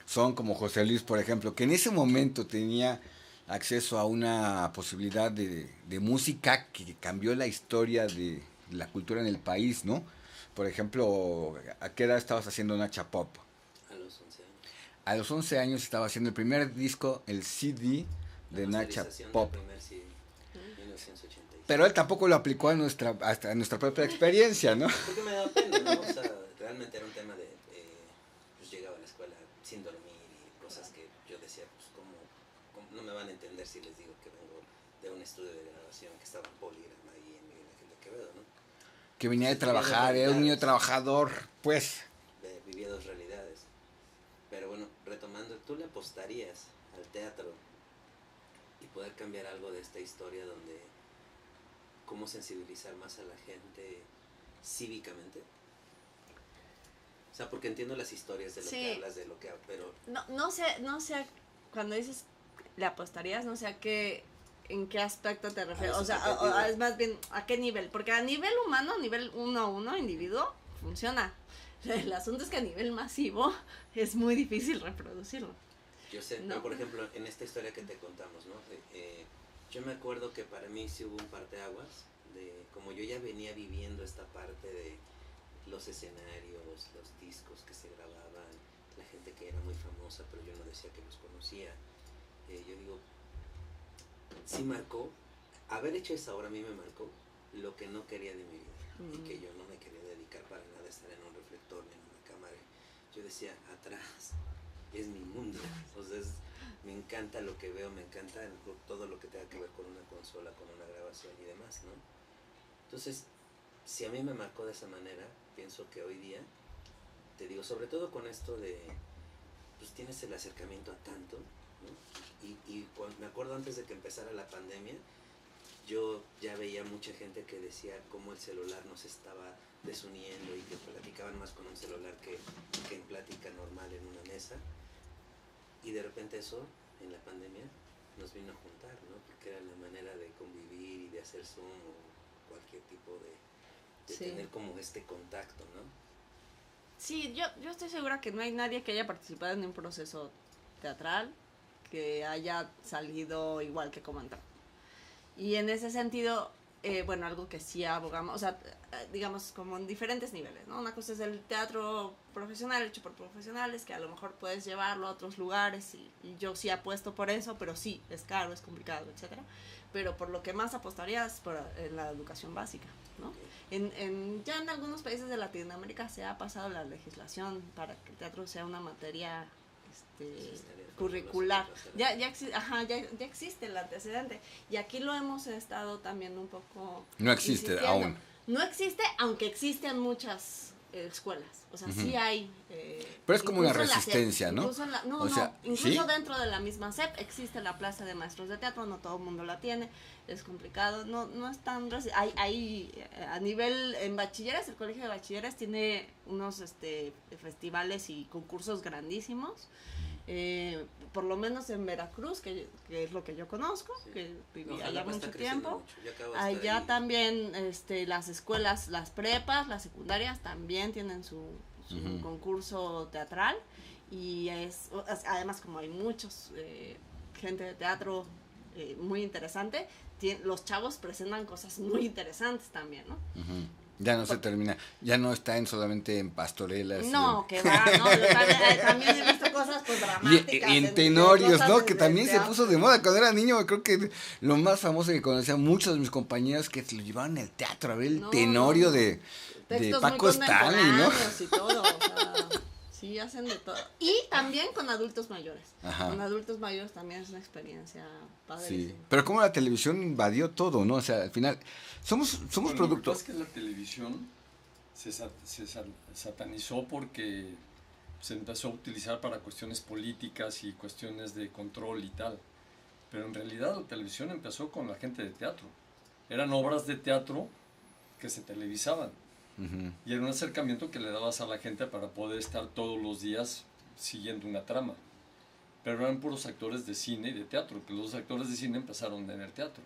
son como José Luis, por ejemplo, que en ese momento tenía acceso a una posibilidad de música que cambió la historia de la cultura en el país, ¿no? Por ejemplo, ¿a qué edad estabas haciendo Nacha Pop? A los 11 años. A los 11 años estaba haciendo el primer disco, el CD de Nacha Pop. Del primer CD, 1986. Pero él tampoco lo aplicó hasta a nuestra propia experiencia, ¿no? Porque me daba pena, ¿no? O sea, realmente era un tema de, pues llegaba a la escuela sin dormir y cosas que yo decía, pues ¿cómo no me van a entender si les digo que vengo de un estudio de grabación que estaba en Poligrama ahí en Miguel Ángel de Quevedo, ¿no? Que venía de trabajar, era un niño trabajador, pues. Vivía dos realidades. Pero bueno, retomando, ¿tú le apostarías al teatro y poder cambiar algo de esta historia donde cómo sensibilizar más a la gente cívicamente? O sea, porque entiendo las historias de lo que hablas, de lo que... pero... No sé, cuando dices le apostarías, no sé en qué aspecto te refieres, o sea, es más bien a qué nivel, porque a nivel humano, a nivel 1 a 1, individuo, funciona. El asunto es que a nivel masivo es muy difícil reproducirlo. Yo sé, ¿no? pero por ejemplo, en esta historia que te contamos, ¿no? Yo me acuerdo que para mí sí hubo un parteaguas, como yo ya venía viviendo esta parte de los escenarios, los discos que se grababan, la gente que era muy famosa, pero yo no decía que los conocía. Yo digo, sí marcó, haber hecho esa obra a mí me marcó lo que no quería de mi vida, y que yo no me quería dedicar para nada a estar en un reflector ni en una cámara. Yo decía, atrás es mi mundo, entonces me encanta lo que veo, me encanta todo lo que tenga que ver con una consola, con una grabación y demás, ¿no? Entonces, si a mí me marcó de esa manera, pienso que hoy día, te digo, sobre todo con esto de, pues tienes el acercamiento a tanto, ¿no? Y me acuerdo antes de que empezara la pandemia, yo ya veía mucha gente que decía cómo el celular nos estaba desuniendo y que platicaban más con un celular que en plática normal en una mesa. Y de repente eso, en la pandemia, nos vino a juntar, ¿no? Porque era la manera de convivir y de hacer Zoom o cualquier tipo de tener como este contacto, ¿no? Sí, yo estoy segura que no hay nadie que haya participado en un proceso teatral que haya salido igual que como entró. Y en ese sentido, bueno, algo que sí abogamos, o sea, digamos, como en diferentes niveles, ¿no? Una cosa es el teatro profesional, hecho por profesionales, que a lo mejor puedes llevarlo a otros lugares, y yo sí apuesto por eso, pero sí, es caro, es complicado, etcétera. Pero por lo que más apostaría es por la educación básica, ¿no? Ya en algunos países de Latinoamérica se ha pasado la legislación para que el teatro sea una materia curricular. Ya existe el antecedente. Y aquí lo hemos estado también un poco... No existe insistiendo. aún. No existe, aunque existen muchas escuelas. O sea, sí hay... Pero es como una incluso en la resistencia, SEP, ¿no? Incluso incluso ¿sí? dentro de la misma SEP existe la plaza de maestros de teatro, no todo el mundo la tiene, es complicado, no es tan... Hay a nivel, en bachilleres, el colegio de bachilleres tiene unos festivales y concursos grandísimos, por lo menos en Veracruz, que es lo que yo conozco, que viví allá mucho tiempo. Allá también las escuelas, las prepas, las secundarias también tienen su concurso teatral, y además, como hay muchos gente de teatro muy interesante, los chavos presentan cosas muy interesantes también, ¿no? Ya no se termina, ya no está solamente en pastorelas. No, que va, no, yo también he visto cosas pues dramáticas. Y en tenorios, ¿no? Que también se puso de moda cuando era niño. Creo que lo más famoso que conocía muchos de mis compañeros que se lo llevaban al teatro a ver el tenorio de Paco Stanley, ¿no? Y todo, o sea, sí, hacen de todo. Y también con adultos mayores. Ajá. Con adultos mayores también es una experiencia padrísima. Sí, pero como la televisión invadió todo, ¿no? O sea, al final somos productos. Lo que pasa es que la televisión se satanizó porque se empezó a utilizar para cuestiones políticas y cuestiones de control y tal. Pero en realidad la televisión empezó con la gente de teatro. Eran obras de teatro que se televisaban. Y era un acercamiento que le dabas a la gente para poder estar todos los días siguiendo una trama. Pero eran puros actores de cine y de teatro, que los actores de cine empezaron en el teatro.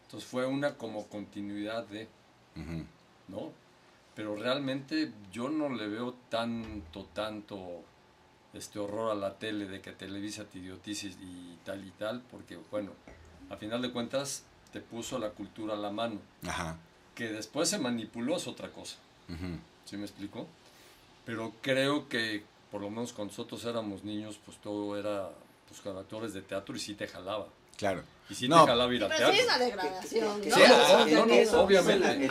Entonces fue una como continuidad de, ¿no? Pero realmente yo no le veo tanto horror a la tele de que Televisa te idiotice y tal, porque bueno, a final de cuentas te puso la cultura a la mano. Ajá. Que después se manipuló es otra cosa. ¿Sí me explico? Pero creo que por lo menos cuando nosotros éramos niños, pues todo era pues con actores de teatro y sí te jalaba. Claro. Y sí te jalaba ir a pero teatro. sí es una degradación. Obviamente.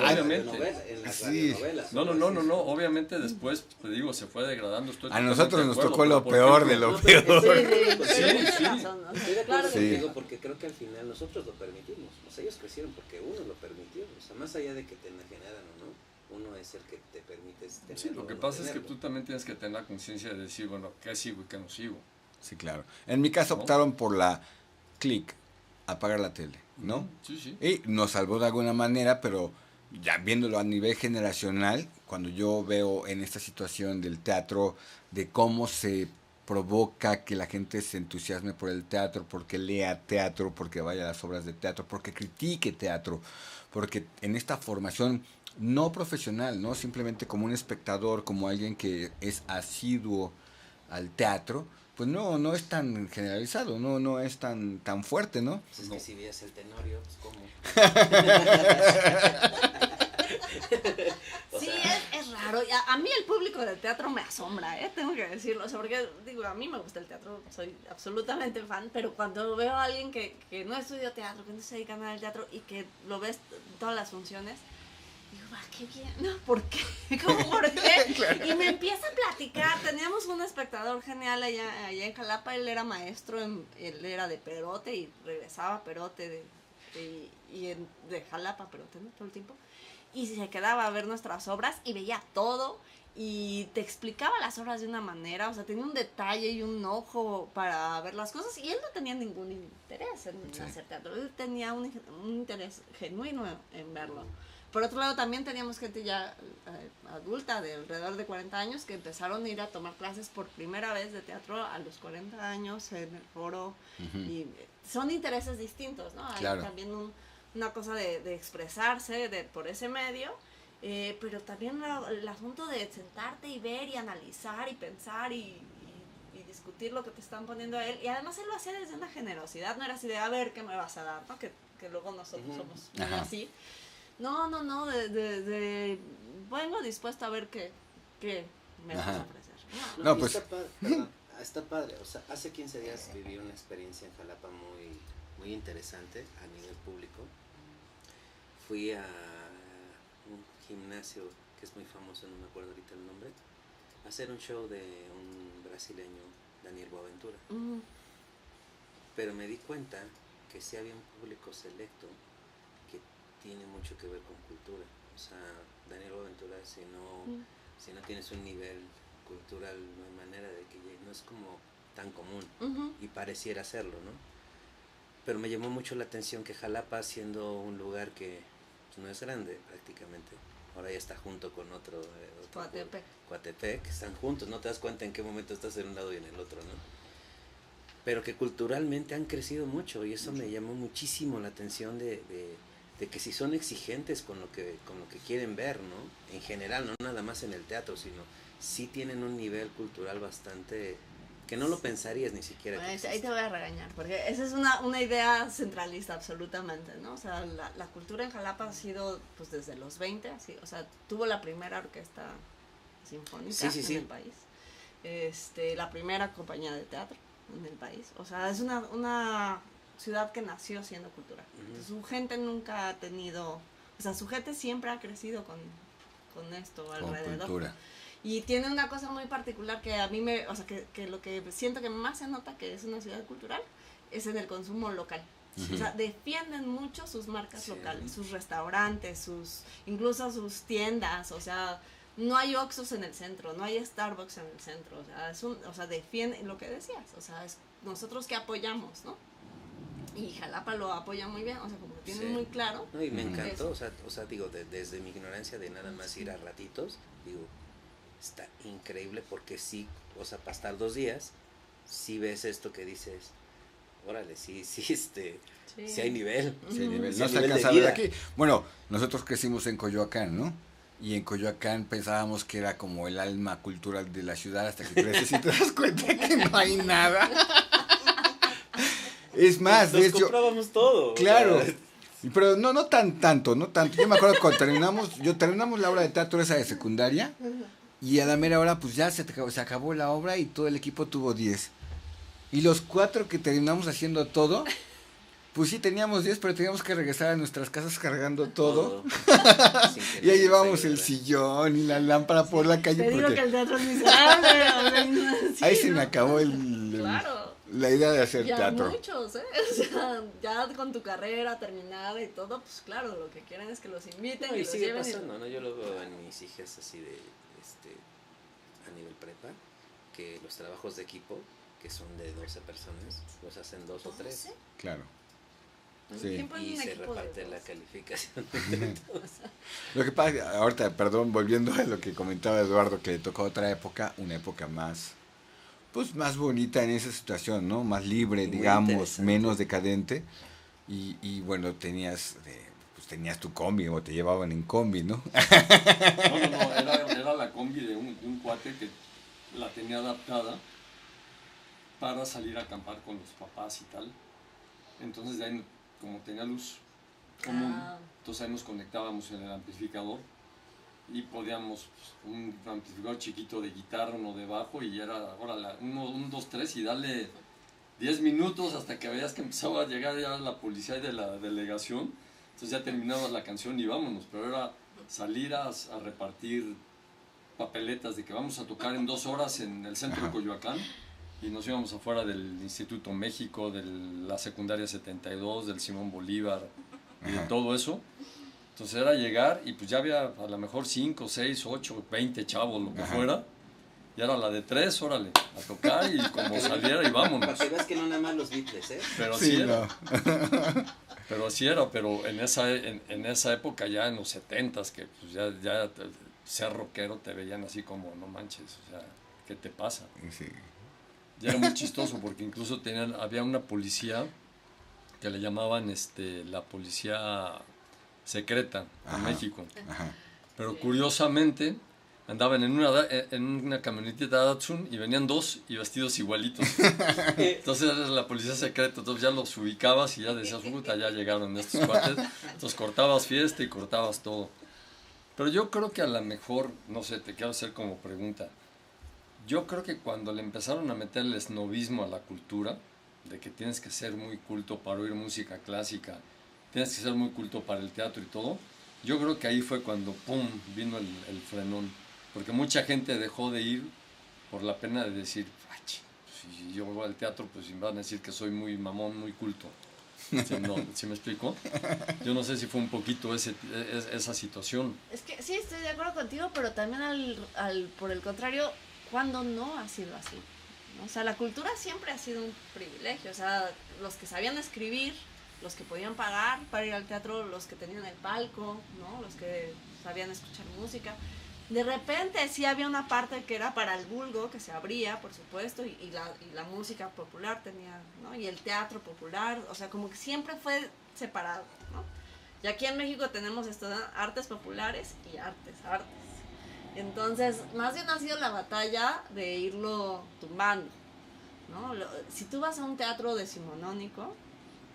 No, obviamente después, te digo, se fue degradando. A nosotros nos tocó lo peor de lo peor. Estoy de acuerdo contigo porque creo que al final nosotros lo permitimos. O sea, ellos crecieron porque uno lo permitió. O sea, más allá de que te enajenaran o no, uno es el que te permite tenerlo. Sí, lo que pasa es que tú también tienes que tener la conciencia de decir, bueno, ¿qué sigo y qué no sigo? Sí, claro. En mi caso optaron por la clic, apagar la tele, ¿no? Sí. Y nos salvó de alguna manera, pero ya viéndolo a nivel generacional, cuando yo veo en esta situación del teatro, de cómo se provoca que la gente se entusiasme por el teatro, porque lea teatro, porque vaya a las obras de teatro, porque critique teatro, porque en esta formación no profesional, ¿no? Simplemente como un espectador, como alguien que es asiduo al teatro, pues no es tan generalizado, no es tan fuerte, ¿no? Pues es que si veías el tenorio, pues ¿cómo? Sí, es raro. A mí el público del teatro me asombra, tengo que decirlo. O sea, porque digo, a mí me gusta el teatro, soy absolutamente fan, pero cuando veo a alguien que no estudió teatro, que no se dedica nada al teatro y que lo ves en todas las funciones, digo, qué bien, no, ¿por qué? ¿Cómo por qué? Claro. Y me empieza a platicar. Teníamos un espectador genial allá en Jalapa. Él era maestro, él era de Perote y regresaba a Perote de Jalapa, Perote, ¿no? Todo el tiempo. Y se quedaba a ver nuestras obras y veía todo y te explicaba las obras de una manera, o sea, tenía un detalle y un ojo para ver las cosas, y él no tenía ningún interés en hacer teatro, él tenía un interés genuino en verlo. Por otro lado, también teníamos gente ya adulta, de alrededor de 40 años, que empezaron a ir a tomar clases por primera vez de teatro a los 40 años en el foro. Y son intereses distintos, ¿no? Claro. Hay también una cosa de expresarse por ese medio, pero también el asunto de sentarte y ver y analizar y pensar y discutir lo que te están poniendo a él. Y además él lo hacía desde una generosidad, no era así de, a ver, ¿qué me vas a dar? ¿No? Que luego nosotros somos así. No, vengo dispuesto a ver qué me vas a ofrecer. No, pues- Está padre. O sea, hace 15 días viví una experiencia en Jalapa muy interesante a nivel público. Fui a un gimnasio que es muy famoso, no me acuerdo ahorita el nombre, a hacer un show de un brasileño, Daniel Boaventura. Pero me di cuenta que sí había un público selecto que tiene mucho que ver con cultura. O sea, Daniel Boaventura, si no tienes un nivel cultural, no hay manera de que llegue, no es como tan común, y pareciera serlo, ¿no? Pero me llamó mucho la atención que Jalapa, siendo un lugar que pues, no es grande prácticamente, ahora ya está junto con otro Coatepec, están juntos, no te das cuenta en qué momento estás en un lado y en el otro, ¿no? Pero que culturalmente han crecido mucho, y eso me llamó muchísimo la atención de que si son exigentes con lo que quieren ver, ¿no? En general, no nada más en el teatro, sino sí tienen un nivel cultural bastante que no lo pensarías ni siquiera. Bueno, ahí te voy a regañar, porque esa es una idea centralista absolutamente, ¿no? O sea, la cultura en Jalapa ha sido pues desde los 20, así, o sea, tuvo la primera orquesta sinfónica en el país, la primera compañía de teatro en el país, o sea, es una ciudad que nació siendo cultural. Su gente nunca ha tenido, o sea, su gente siempre ha crecido con esto alrededor. Cultura. Y tiene una cosa muy particular que a mí o sea, que lo que siento que más se nota que es una ciudad cultural es en el consumo local. O sea, defienden mucho sus marcas locales, sus restaurantes, incluso sus tiendas, o sea, no hay Oxxos en el centro, no hay Starbucks en el centro, o sea, defienden lo que decías, o sea, es nosotros que apoyamos, ¿no? Y Jalapa lo apoya muy bien, o sea, como lo tienen muy claro. No, y me encantó, o sea, digo, desde mi ignorancia de nada más ir a ratitos, digo, está increíble porque sí, o sea, para estar 2 días, sí ves esto que dices, órale, sí hay nivel. Sí hay nivel. Sí No hay se nivel alcanza de a ver vida. aquí. Bueno, nosotros crecimos en Coyoacán, ¿no? Y en Coyoacán pensábamos que era como el alma cultural de la ciudad hasta que creces y te das cuenta que no hay nada. Es más, de hecho, comprábamos todo. Claro. O sea, pero no tanto. Yo me acuerdo cuando terminamos la obra de teatro esa de secundaria y a la mera hora pues ya se acabó la obra y todo el equipo tuvo 10. Y los 4 que terminamos haciendo todo, pues sí teníamos 10, pero teníamos que regresar a nuestras casas cargando todo. Y ahí llevábamos el sillón y la lámpara por la calle. Te digo porque que el teatro es miserable. ahí se me acabó Claro. la idea de hacer ya teatro. Muchos, o sea, ya con tu carrera terminada y todo, pues claro, lo que quieren es que los inviten no, y los sigue lleven. pasando, ¿no? Yo lo veo en mis hijas así de, a nivel prepa, que los trabajos de equipo, que son de 12 personas, los hacen 2 o 3. Claro. Sí. Y se reparte la calificación. Lo que pasa, ahorita, perdón, volviendo a lo que comentaba Eduardo, que le tocó otra época, una época más, pues más bonita en esa situación, ¿no? Más libre, digamos, menos decadente. Y bueno, tenías tu combi o te llevaban en combi, ¿no? No, era la combi de un cuate que la tenía adaptada para salir a acampar con los papás y tal. Entonces de ahí, como tenía luz común, entonces ahí nos conectábamos en el amplificador y podíamos, pues, un amplificador chiquito de guitarra, uno de bajo, y era, órale, 1, 2, 3 y darle 10 minutos hasta que veías que empezaba a llegar ya la policía de la delegación. Entonces ya terminabas la canción y vámonos, pero era salir a repartir papeletas de que vamos a tocar en 2 horas en el centro de Coyoacán, y nos íbamos afuera del Instituto México, de la secundaria 72, del Simón Bolívar y de todo eso. Entonces era llegar y pues ya había a lo mejor 5, 6, 8, 20 chavos, lo que fuera. Y era la de 3, órale, a tocar y como saliera y vámonos. Para que veas que no nada más los Beatles, ¿eh? Pero sí era. Pero así era, pero en esa época ya en los 70s, que pues ya ser rockero te veían así como, no manches, o sea, ¿qué te pasa? Sí. Ya era muy chistoso porque incluso había una policía que le llamaban la policía secreta en México. Ajá. Pero curiosamente andaban en una camionetita Datsun y venían 2 y vestidos igualitos. Entonces era la policía secreta, entonces ya los ubicabas y ya decías, puta, ya llegaron estos cuates. Entonces cortabas fiesta y cortabas todo. Pero yo creo que a lo mejor, no sé, te quiero hacer como pregunta. Yo creo que cuando le empezaron a meter el esnovismo a la cultura, de que tienes que ser muy culto para oír música clásica, tienes que ser muy culto para el teatro y todo, yo creo que ahí fue cuando, ¡pum!, vino el frenón. Porque mucha gente dejó de ir por la pena de decir, si yo voy al teatro, pues me van a decir que soy muy mamón, muy culto. ¿Sí me explico? Yo no sé si fue un poquito esa situación. Es que sí, estoy de acuerdo contigo, pero también por el contrario, cuando no ha sido así, ¿no? O sea, la cultura siempre ha sido un privilegio. O sea, los que sabían escribir, los que podían pagar para ir al teatro, los que tenían el palco, ¿no? Los que sabían escuchar música. De repente sí había una parte que era para el vulgo, que se abría, por supuesto, y la música popular tenía, ¿no? Y el teatro popular, o sea, como que siempre fue separado, ¿no? Y aquí en México tenemos esto, ¿no? Artes populares y artes. Entonces, más bien ha sido la batalla de irlo tumbando, ¿no? Si tú vas a un teatro decimonónico,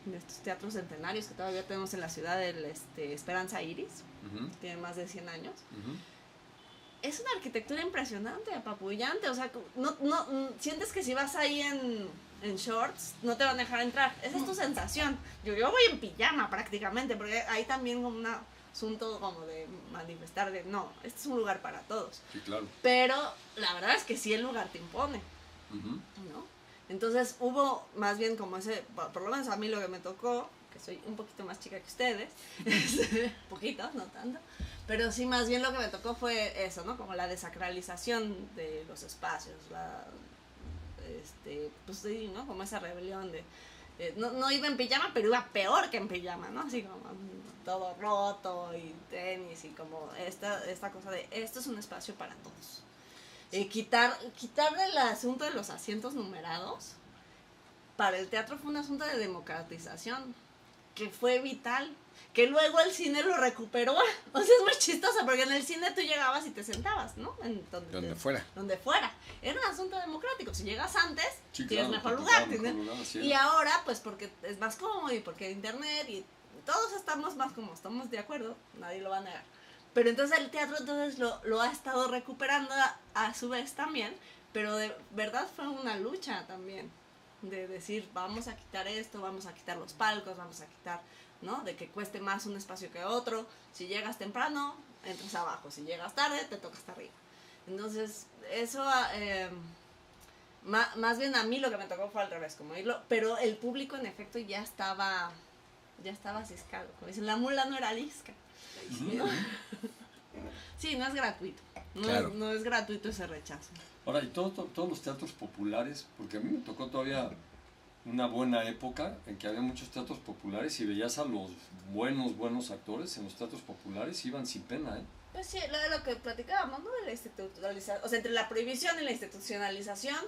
de estos teatros centenarios que todavía tenemos en la ciudad del Esperanza Iris, tiene más de 100 años, es una arquitectura impresionante, apabullante, o sea, no sientes que si vas ahí en shorts, no te van a dejar entrar, esa es tu sensación. Yo voy en pijama prácticamente, porque hay también como un asunto como de manifestar de, no, este es un lugar para todos. Sí, claro. Pero la verdad es que sí el lugar te impone, ¿no? Entonces hubo más bien como ese, por lo menos a mí lo que me tocó, que soy un poquito más chica que ustedes, poquito, no tanto, pero sí más bien lo que me tocó fue eso, ¿no? Como la desacralización de los espacios, pues sí, ¿no? Como esa rebelión de, no iba en pijama, pero iba peor que en pijama, ¿no? Así como todo roto y tenis y como esta cosa de, esto es un espacio para todos. Quitarle el asunto de los asientos numerados para el teatro fue un asunto de democratización que fue vital, que luego el cine lo recuperó. O sea, es muy chistoso porque en el cine tú llegabas y te sentabas, ¿no? Donde fuera. Era un asunto democrático. Si llegas antes, sí, tienes mejor lugar. Sí. Y ahora, pues porque es más cómodo y porque internet y todos estamos más cómodos, estamos de acuerdo, nadie lo va a negar. Pero entonces el teatro lo ha estado recuperando a su vez también, pero de verdad fue una lucha también, de decir, vamos a quitar esto, vamos a quitar los palcos, vamos a quitar, ¿no? De que cueste más un espacio que otro. Si llegas temprano, entras abajo, si llegas tarde, te toca hasta arriba. Entonces, eso, más bien a mí lo que me tocó fue al revés, como irlo, pero el público en efecto ya estaba ciscado, como dicen, la mula no era lisca. ¿No? Sí, no es gratuito. Claro. No es gratuito ese rechazo. Ahora, y todos los teatros populares, porque a mí me tocó todavía una buena época en que había muchos teatros populares y veías a los buenos actores en los teatros populares, iban sin pena, ¿eh? Pues sí, lo que platicábamos, ¿no? De la institucionalización, o sea, entre la prohibición y la institucionalización,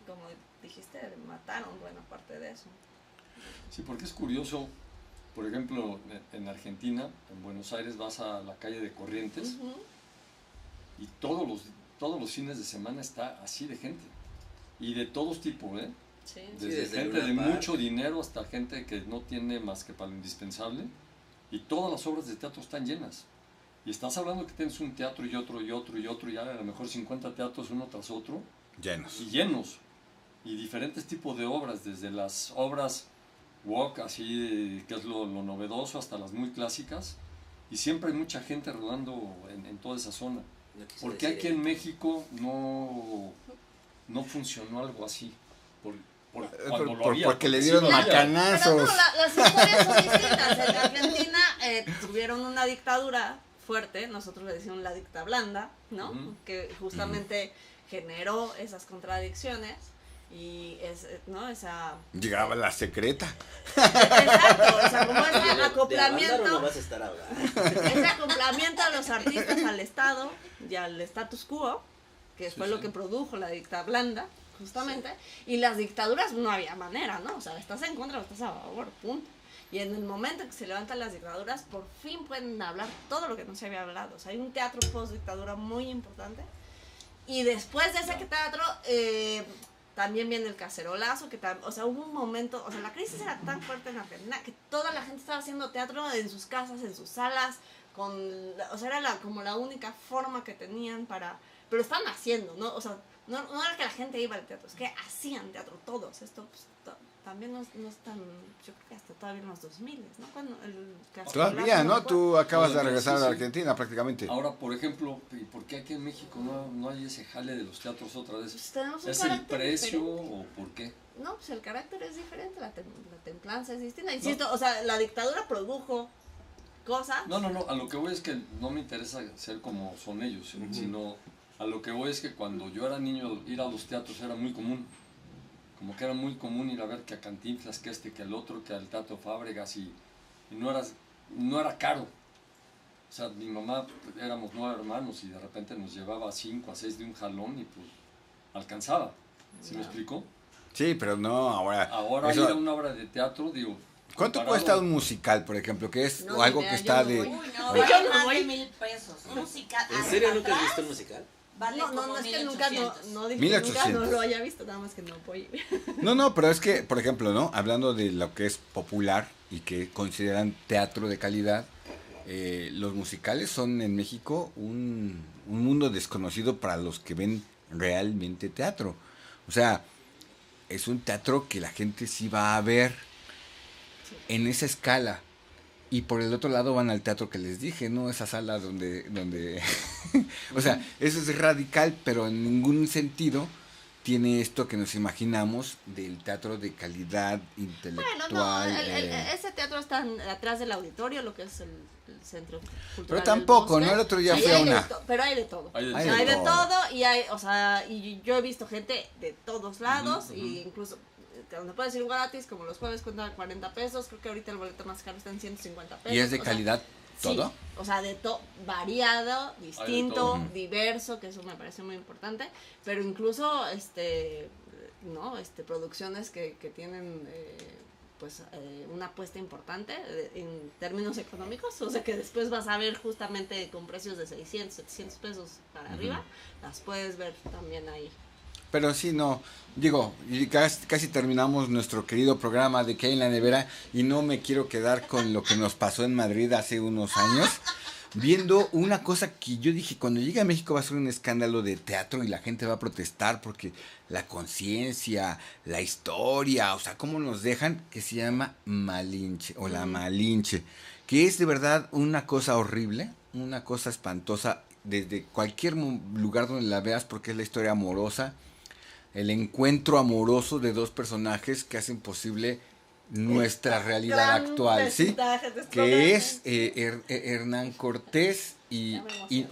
como dijiste, mataron buena parte de eso. Sí, porque es curioso. Por ejemplo, en Argentina, en Buenos Aires, vas a la calle de Corrientes y todos los fines de semana está así de gente. Y de todos tipos, ¿eh? Sí. Desde gente de mucho dinero hasta gente que no tiene más que para lo indispensable. Y todas las obras de teatro están llenas. Y estás hablando que tienes un teatro y otro y otro y otro, y a lo mejor 50 teatros uno tras otro. Llenos. Y diferentes tipos de obras, desde las obras walk, así que es lo novedoso, hasta las muy clásicas, y siempre hay mucha gente rodando en toda esa zona. ¿Por qué aquí en México no funcionó algo así? Porque le dieron macanazos. Pero no, las historias son distintas. En Argentina tuvieron una dictadura fuerte, nosotros le decimos la dicta blanda, ¿no? Que justamente generó esas contradicciones. Y ¿no? Llegaba la secreta. Exacto, o sea, como ese acoplamiento. No vas a estar hablando. Ese acoplamiento a los artistas al Estado y al status quo, que fue lo que produjo la dictadura blanda, justamente. Y las dictaduras no había manera, ¿no? O sea, estás en contra o estás a favor, punto. Y en el momento en que se levantan las dictaduras, por fin pueden hablar todo lo que no se había hablado. O sea, hay un teatro post-dictadura muy importante. Y después de ese teatro, también viene el cacerolazo, o sea, hubo un momento, o sea, la crisis era tan fuerte en Argentina que toda la gente estaba haciendo teatro en sus casas, en sus salas, o sea, era como la única forma que tenían pero estaban haciendo, ¿no? O sea, no era que la gente iba al teatro, es que hacían teatro todos. Esto pues, también no es tan, yo creo que hasta todavía en los 2000, ¿no? Cuando Todavía, ¿no? Tú acabas de regresar a la Argentina prácticamente. Ahora, por ejemplo, ¿y por qué aquí en México no hay ese jale de los teatros otra vez? Pues tenemos un ¿Es el carácter precio diferente. o por qué? No, pues el carácter es diferente, la templanza es distinta. Insisto, o sea, la dictadura produjo cosas. No, a lo que voy es que no me interesa ser como son ellos, sino a lo que voy es que cuando yo era niño ir a los teatros era muy común. Como que era muy común ir a ver que a Cantinflas, que que el otro, que al Teatro Fábregas y no era caro. O sea, mi mamá, éramos 9 hermanos y de repente nos llevaba a 5, a 6 de un jalón y pues alcanzaba. ¿Sí me explicó? Sí, pero no, ahora ir a una obra de teatro, digo... ¿Cuánto cuesta un musical, por ejemplo? Que es No, algo idea, que está yo no de... voy. Uy, no, Yo vale no más voy. de 1,000 pesos. Un musical. ¿En hasta serio nunca has atrás visto un musical? Vale No, como es que nunca, 1,800. no dije que nunca 1800. no lo haya visto, nada más que no voy. No, pero es que, por ejemplo, ¿no? Hablando de lo que es popular y que consideran teatro de calidad, los musicales son en México un mundo desconocido para los que ven realmente teatro. O sea, es un teatro que la gente sí va a ver en esa escala. Y por el otro lado van al teatro que les dije, ¿no? Esa sala donde o sea, eso es radical, pero en ningún sentido tiene esto que nos imaginamos del teatro de calidad intelectual. Bueno, no, ese teatro está atrás del auditorio, lo que es el centro cultural. Pero tampoco, del Bosque. ¿no? El otro día Ahí fui a hay una. Pero hay de todo. Hay de Hay Hay de de todo. todo y hay, o sea, y yo he visto gente de todos lados y incluso donde puedes ir gratis, como los jueves cuesta 40 pesos, creo que ahorita el boleto más caro está en 150 pesos. ¿Y es de o sea, calidad todo? Sí, o sea, de todo, variado, distinto, todo. diverso, que eso me parece muy importante, pero incluso, ¿no? Producciones que tienen, una apuesta importante en términos económicos, o sea, que después vas a ver justamente con precios de 600, 700 pesos para arriba, las puedes ver también ahí. Pero sí, no, digo, y casi terminamos nuestro querido programa de ¿Qué hay en la nevera? Y no me quiero quedar con lo que nos pasó en Madrid hace unos años, viendo una cosa que yo dije, cuando llegue a México va a ser un escándalo de teatro y la gente va a protestar porque la conciencia, la historia, o sea, cómo nos dejan, que se llama Malinche, o la Malinche, que es de verdad una cosa horrible, una cosa espantosa, desde cualquier lugar donde la veas, porque es la historia amorosa, el encuentro amoroso de dos personajes que hacen posible nuestra realidad actual, ¿sí? Que es Hernán Cortés y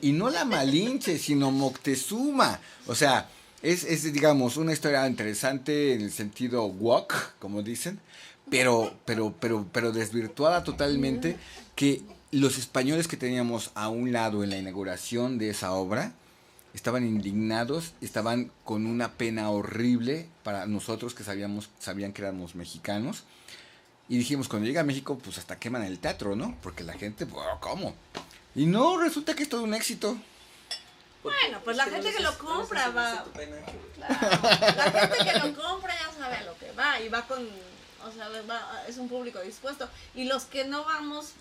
no la Malinche, sino Moctezuma. O sea, es digamos una historia interesante en el sentido woke, como dicen, pero desvirtuada totalmente, que los españoles que teníamos a un lado en la inauguración de esa obra estaban indignados, estaban con una pena horrible para nosotros que sabían que éramos mexicanos. Y dijimos, cuando llega a México, pues hasta queman el teatro, ¿no? Porque la gente, ¿cómo? Y no, resulta que es todo un éxito. Bueno, pues la gente que lo compra va... Tu pena. Claro, la gente que lo compra ya sabe a lo que va y va con... O sea, es un público dispuesto. Y los que no vamos,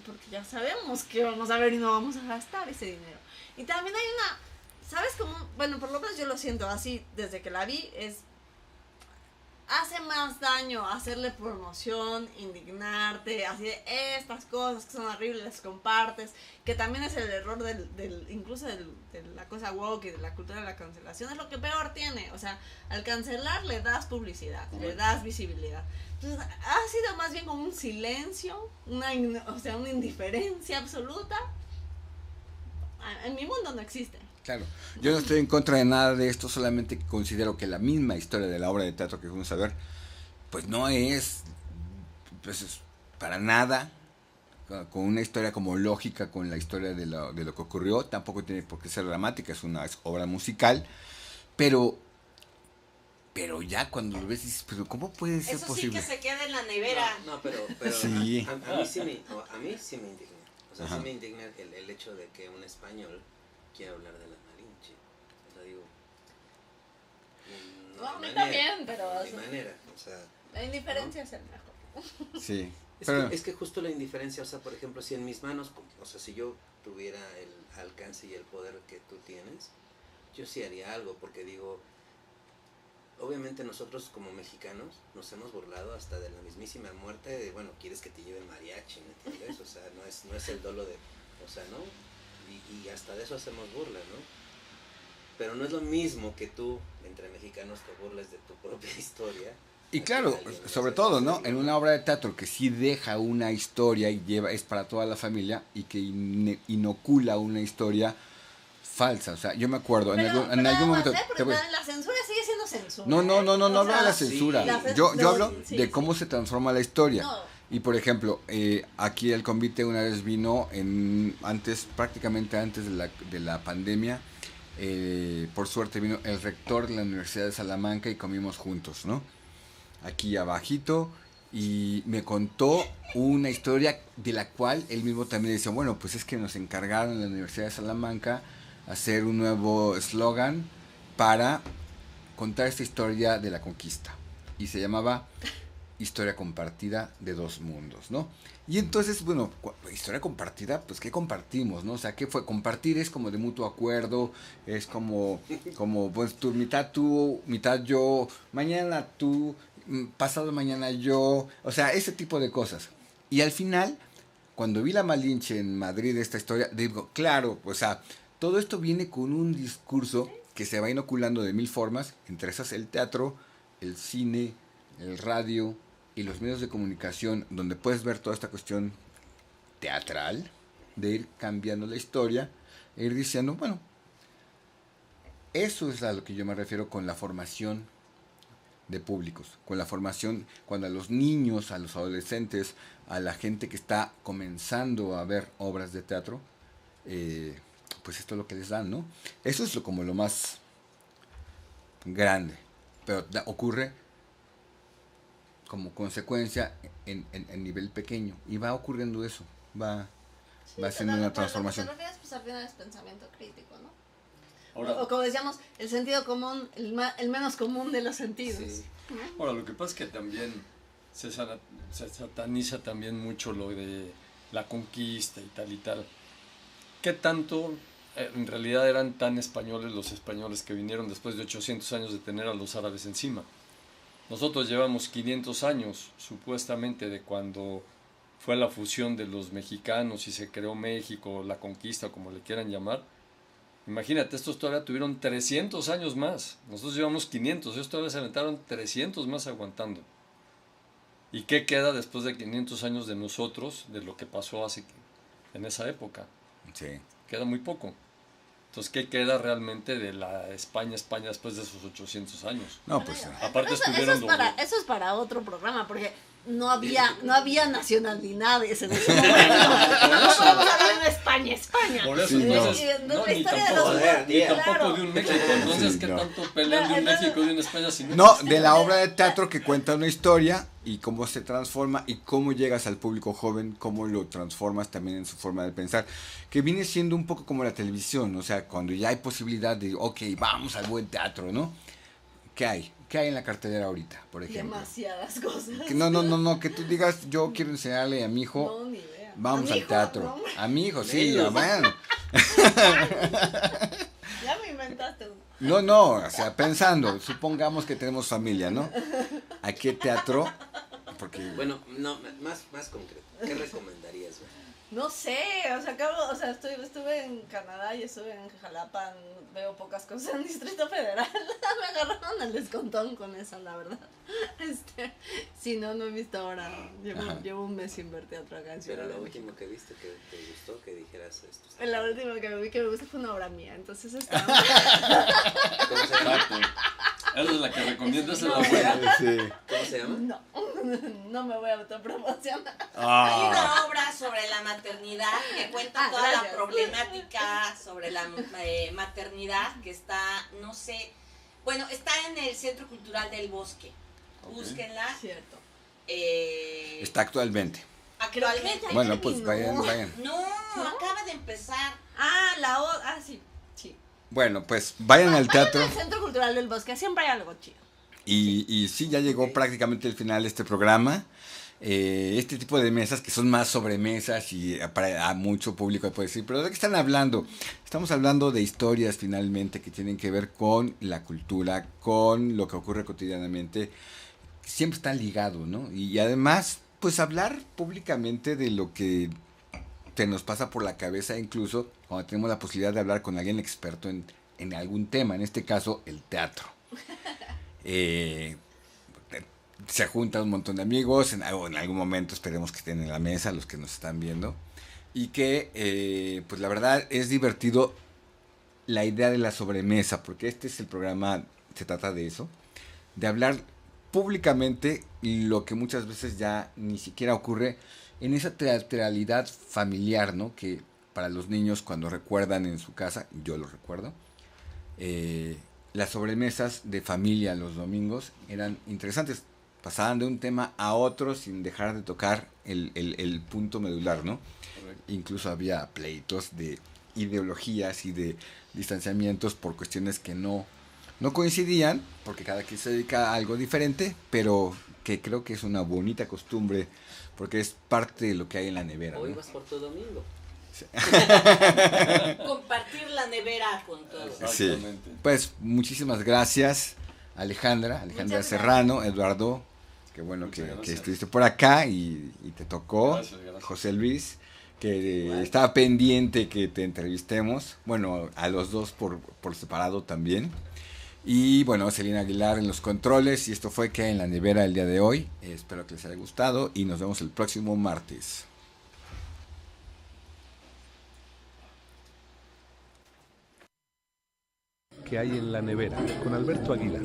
porque ya sabemos que vamos a ver y no vamos a gastar ese dinero. Y también hay una... ¿Sabes cómo? Bueno, por lo menos yo lo siento así desde que la vi, hace más daño hacerle promoción, indignarte, así de estas cosas que son horribles, las compartes, que también es el error incluso de la cosa woke y de la cultura de la cancelación, es lo que peor tiene. O sea, al cancelar le das publicidad, le das visibilidad. Entonces, ha sido más bien como un silencio, una indiferencia absoluta. En mi mundo no existe. Claro, yo no estoy en contra de nada de esto, solamente considero que la misma historia de la obra de teatro que fuimos a ver, pues no es, pues, para nada con una historia como lógica con la historia de lo que ocurrió. Tampoco tiene por qué ser dramática, es una obra musical, pero pero ya cuando lo ves dices, pero ¿cómo puede ser Eso posible? sí que se queda en la nevera. No, pero Sí. a mí sí me indigna. O sea, Ajá. sí me indigna el hecho de que un español quiera hablar de la Malinche. O sea, digo... No, a mí hay también, pero... No hay manera, o sea... La indiferencia es el mejor. Sí. Es, Pero, es que justo la indiferencia, o sea, por ejemplo, si en mis manos, o sea, si yo tuviera el alcance y el poder que tú tienes, yo sí haría algo, porque digo, obviamente nosotros como mexicanos nos hemos burlado hasta de la mismísima muerte, de, bueno, quieres que te lleven mariachi, ¿me entiendes? O sea, no es el dolo de, o sea, ¿no? Y hasta de eso hacemos burla, ¿no? Pero no es lo mismo que tú, entre mexicanos, te burles de tu propia historia. y claro, sobre todo, ¿no? En una obra de teatro que sí deja una historia y lleva, es para toda la familia y que inocula una historia falsa. O sea, yo me acuerdo, en algún momento... La censura sigue siendo censura. No hablo de la sí, censura. la Yo no, hablo sí, de sí. cómo se transforma la historia. No. Y por ejemplo, aquí el convite una vez vino prácticamente antes de la pandemia. Por suerte vino el rector de la Universidad de Salamanca y comimos juntos, ¿no? Aquí abajito, y me contó una historia de la cual él mismo también decía, bueno, pues es que nos encargaron en la Universidad de Salamanca hacer un nuevo eslogan para contar esta historia de la conquista. Y se llamaba Historia compartida de dos mundos, ¿no? Y entonces, bueno, historia compartida, pues ¿qué compartimos, no? O sea, ¿qué fue? Compartir es como de mutuo acuerdo, es como pues mitad tú, mitad yo, mañana tú, pasado mañana yo, o sea, ese tipo de cosas. Y al final, cuando vi la Malinche en Madrid, esta historia, digo, claro, o sea, todo esto viene con un discurso que se va inoculando de mil formas, entre esas el teatro, el cine, el radio y los medios de comunicación, donde puedes ver toda esta cuestión teatral, de ir cambiando la historia, e ir diciendo, bueno, eso es a lo que yo me refiero con la formación de públicos, con la formación cuando a los niños, a los adolescentes, a la gente que está comenzando a ver obras de teatro, pues esto es lo que les dan, ¿no? Eso es como lo más grande, pero ocurre como consecuencia en nivel pequeño, y va ocurriendo eso, va haciendo una transformación. Lo que te refieres, pues al final es pensamiento crítico, ¿no? Ahora, O como decíamos, el sentido común, el menos común de los sentidos. Sí. ahora, lo que pasa es que también se sataniza también mucho lo de la conquista y tal y tal. ¿Qué tanto en realidad eran tan españoles los españoles que vinieron después de 800 años de tener a los árabes encima? Nosotros llevamos 500 años, supuestamente, de cuando fue la fusión de los mexicanos y se creó México, la conquista, como le quieran llamar. Imagínate, estos todavía tuvieron 300 años más. Nosotros llevamos 500, ellos todavía se aventaron 300 más aguantando. ¿Y qué queda después de 500 años de nosotros, de lo que pasó en esa época? Sí. Queda muy poco. Entonces, ¿qué queda realmente de la España después de esos 800 años? No, pues Aparte Eso estuvieron... eso es para otro programa, porque no había nacionalidades en ese momento. No podemos hablar de España. Por eso, Sí, entonces, no. ni historia de tampoco, los- ni tampoco claro. de un México. Entonces, Sí, ¿qué no. tanto pelean de un México y de una España si no no, existía? de la obra de teatro que cuenta una historia y cómo se transforma y cómo llegas al público joven, cómo lo transformas también en su forma de pensar, que viene siendo un poco como la televisión, o sea, cuando ya hay posibilidad de, ok, vamos al buen teatro, ¿no? ¿Qué hay? ¿Qué hay en la cartelera ahorita, por ejemplo? Demasiadas cosas. No, que tú digas, yo quiero enseñarle a mi hijo, No, ni idea. vamos A mi al hijo, teatro. ¿no? A mi hijo, sí, bueno. Ya me inventaste uno. No, o sea, pensando, supongamos que tenemos familia, ¿no? ¿A qué teatro? Porque Bueno, no, más concreto. ¿Qué recomendarías, güey? No sé, estuve en Canadá y estuve en Jalapa, veo pocas cosas en Distrito Federal. Me agarraron al descontón con eso, la verdad. Si no he visto ahora. Llevo un mes sin ver teatro acá en Ciudad Pero de lo México. último que viste que te gustó, que dijeras esto. está La bien. última que me vi que me gusta fue una obra mía, entonces está. ¿Cómo se llama? Exacto. Esa es la que recomiendas, esa es No, la buena. sí. ¿Cómo se llama? No me voy a autopromocionar. Hay Ah, una obra sobre la maternidad que cuenta toda gracias. la problemática sobre la maternidad que está, no sé, Bueno, está en el Centro Cultural del Bosque. Búsquenla. Cierto. Está actualmente. Actualmente. Ay, Bueno, pues no. vayan. No, acaba de empezar. Sí, sí. Bueno, pues vayan al teatro. Vayan al Centro Cultural del Bosque, siempre hay algo chido. Y sí, ya llegó prácticamente el final de este programa. Este tipo de mesas que son más sobremesas y para a mucho público puede decir, pero ¿de qué están hablando? Estamos hablando de historias finalmente que tienen que ver con la cultura, con lo que ocurre cotidianamente. Siempre están ligados, ¿no? Y además, pues hablar públicamente de lo que se nos pasa por la cabeza, incluso cuando tenemos la posibilidad de hablar con alguien experto en algún tema, en este caso el teatro. Se junta un montón de amigos, en algún momento esperemos que estén en la mesa los que nos están viendo, y que pues la verdad es divertido la idea de la sobremesa, porque este es el programa, se trata de eso, de hablar públicamente lo que muchas veces ya ni siquiera ocurre en esa teatralidad familiar, ¿no? Que para los niños cuando recuerdan en su casa, yo lo recuerdo, las sobremesas de familia los domingos eran interesantes. Pasaban de un tema a otro sin dejar de tocar el punto medular, ¿no? Correcto. Incluso había pleitos de ideologías y de distanciamientos por cuestiones que no coincidían, porque cada quien se dedica a algo diferente, pero que creo que es una bonita costumbre, porque es parte de lo que hay en la nevera, Hoy ¿no? vas por tu domingo. Compartir la nevera con todos. Sí. Exactamente. Pues muchísimas gracias, Alejandra Muchas Serrano, Eduardo, qué bueno Muchas que gracias. estuviste por acá y te tocó, Gracias. José Luis, que estaba pendiente que te entrevistemos, bueno, a los dos por separado también. Y bueno, Celina Aguilar en los controles, y esto fue que en la nevera el día de hoy. Espero que les haya gustado y nos vemos el próximo martes. ¿Qué hay en la nevera? Con Alberto Aguilar.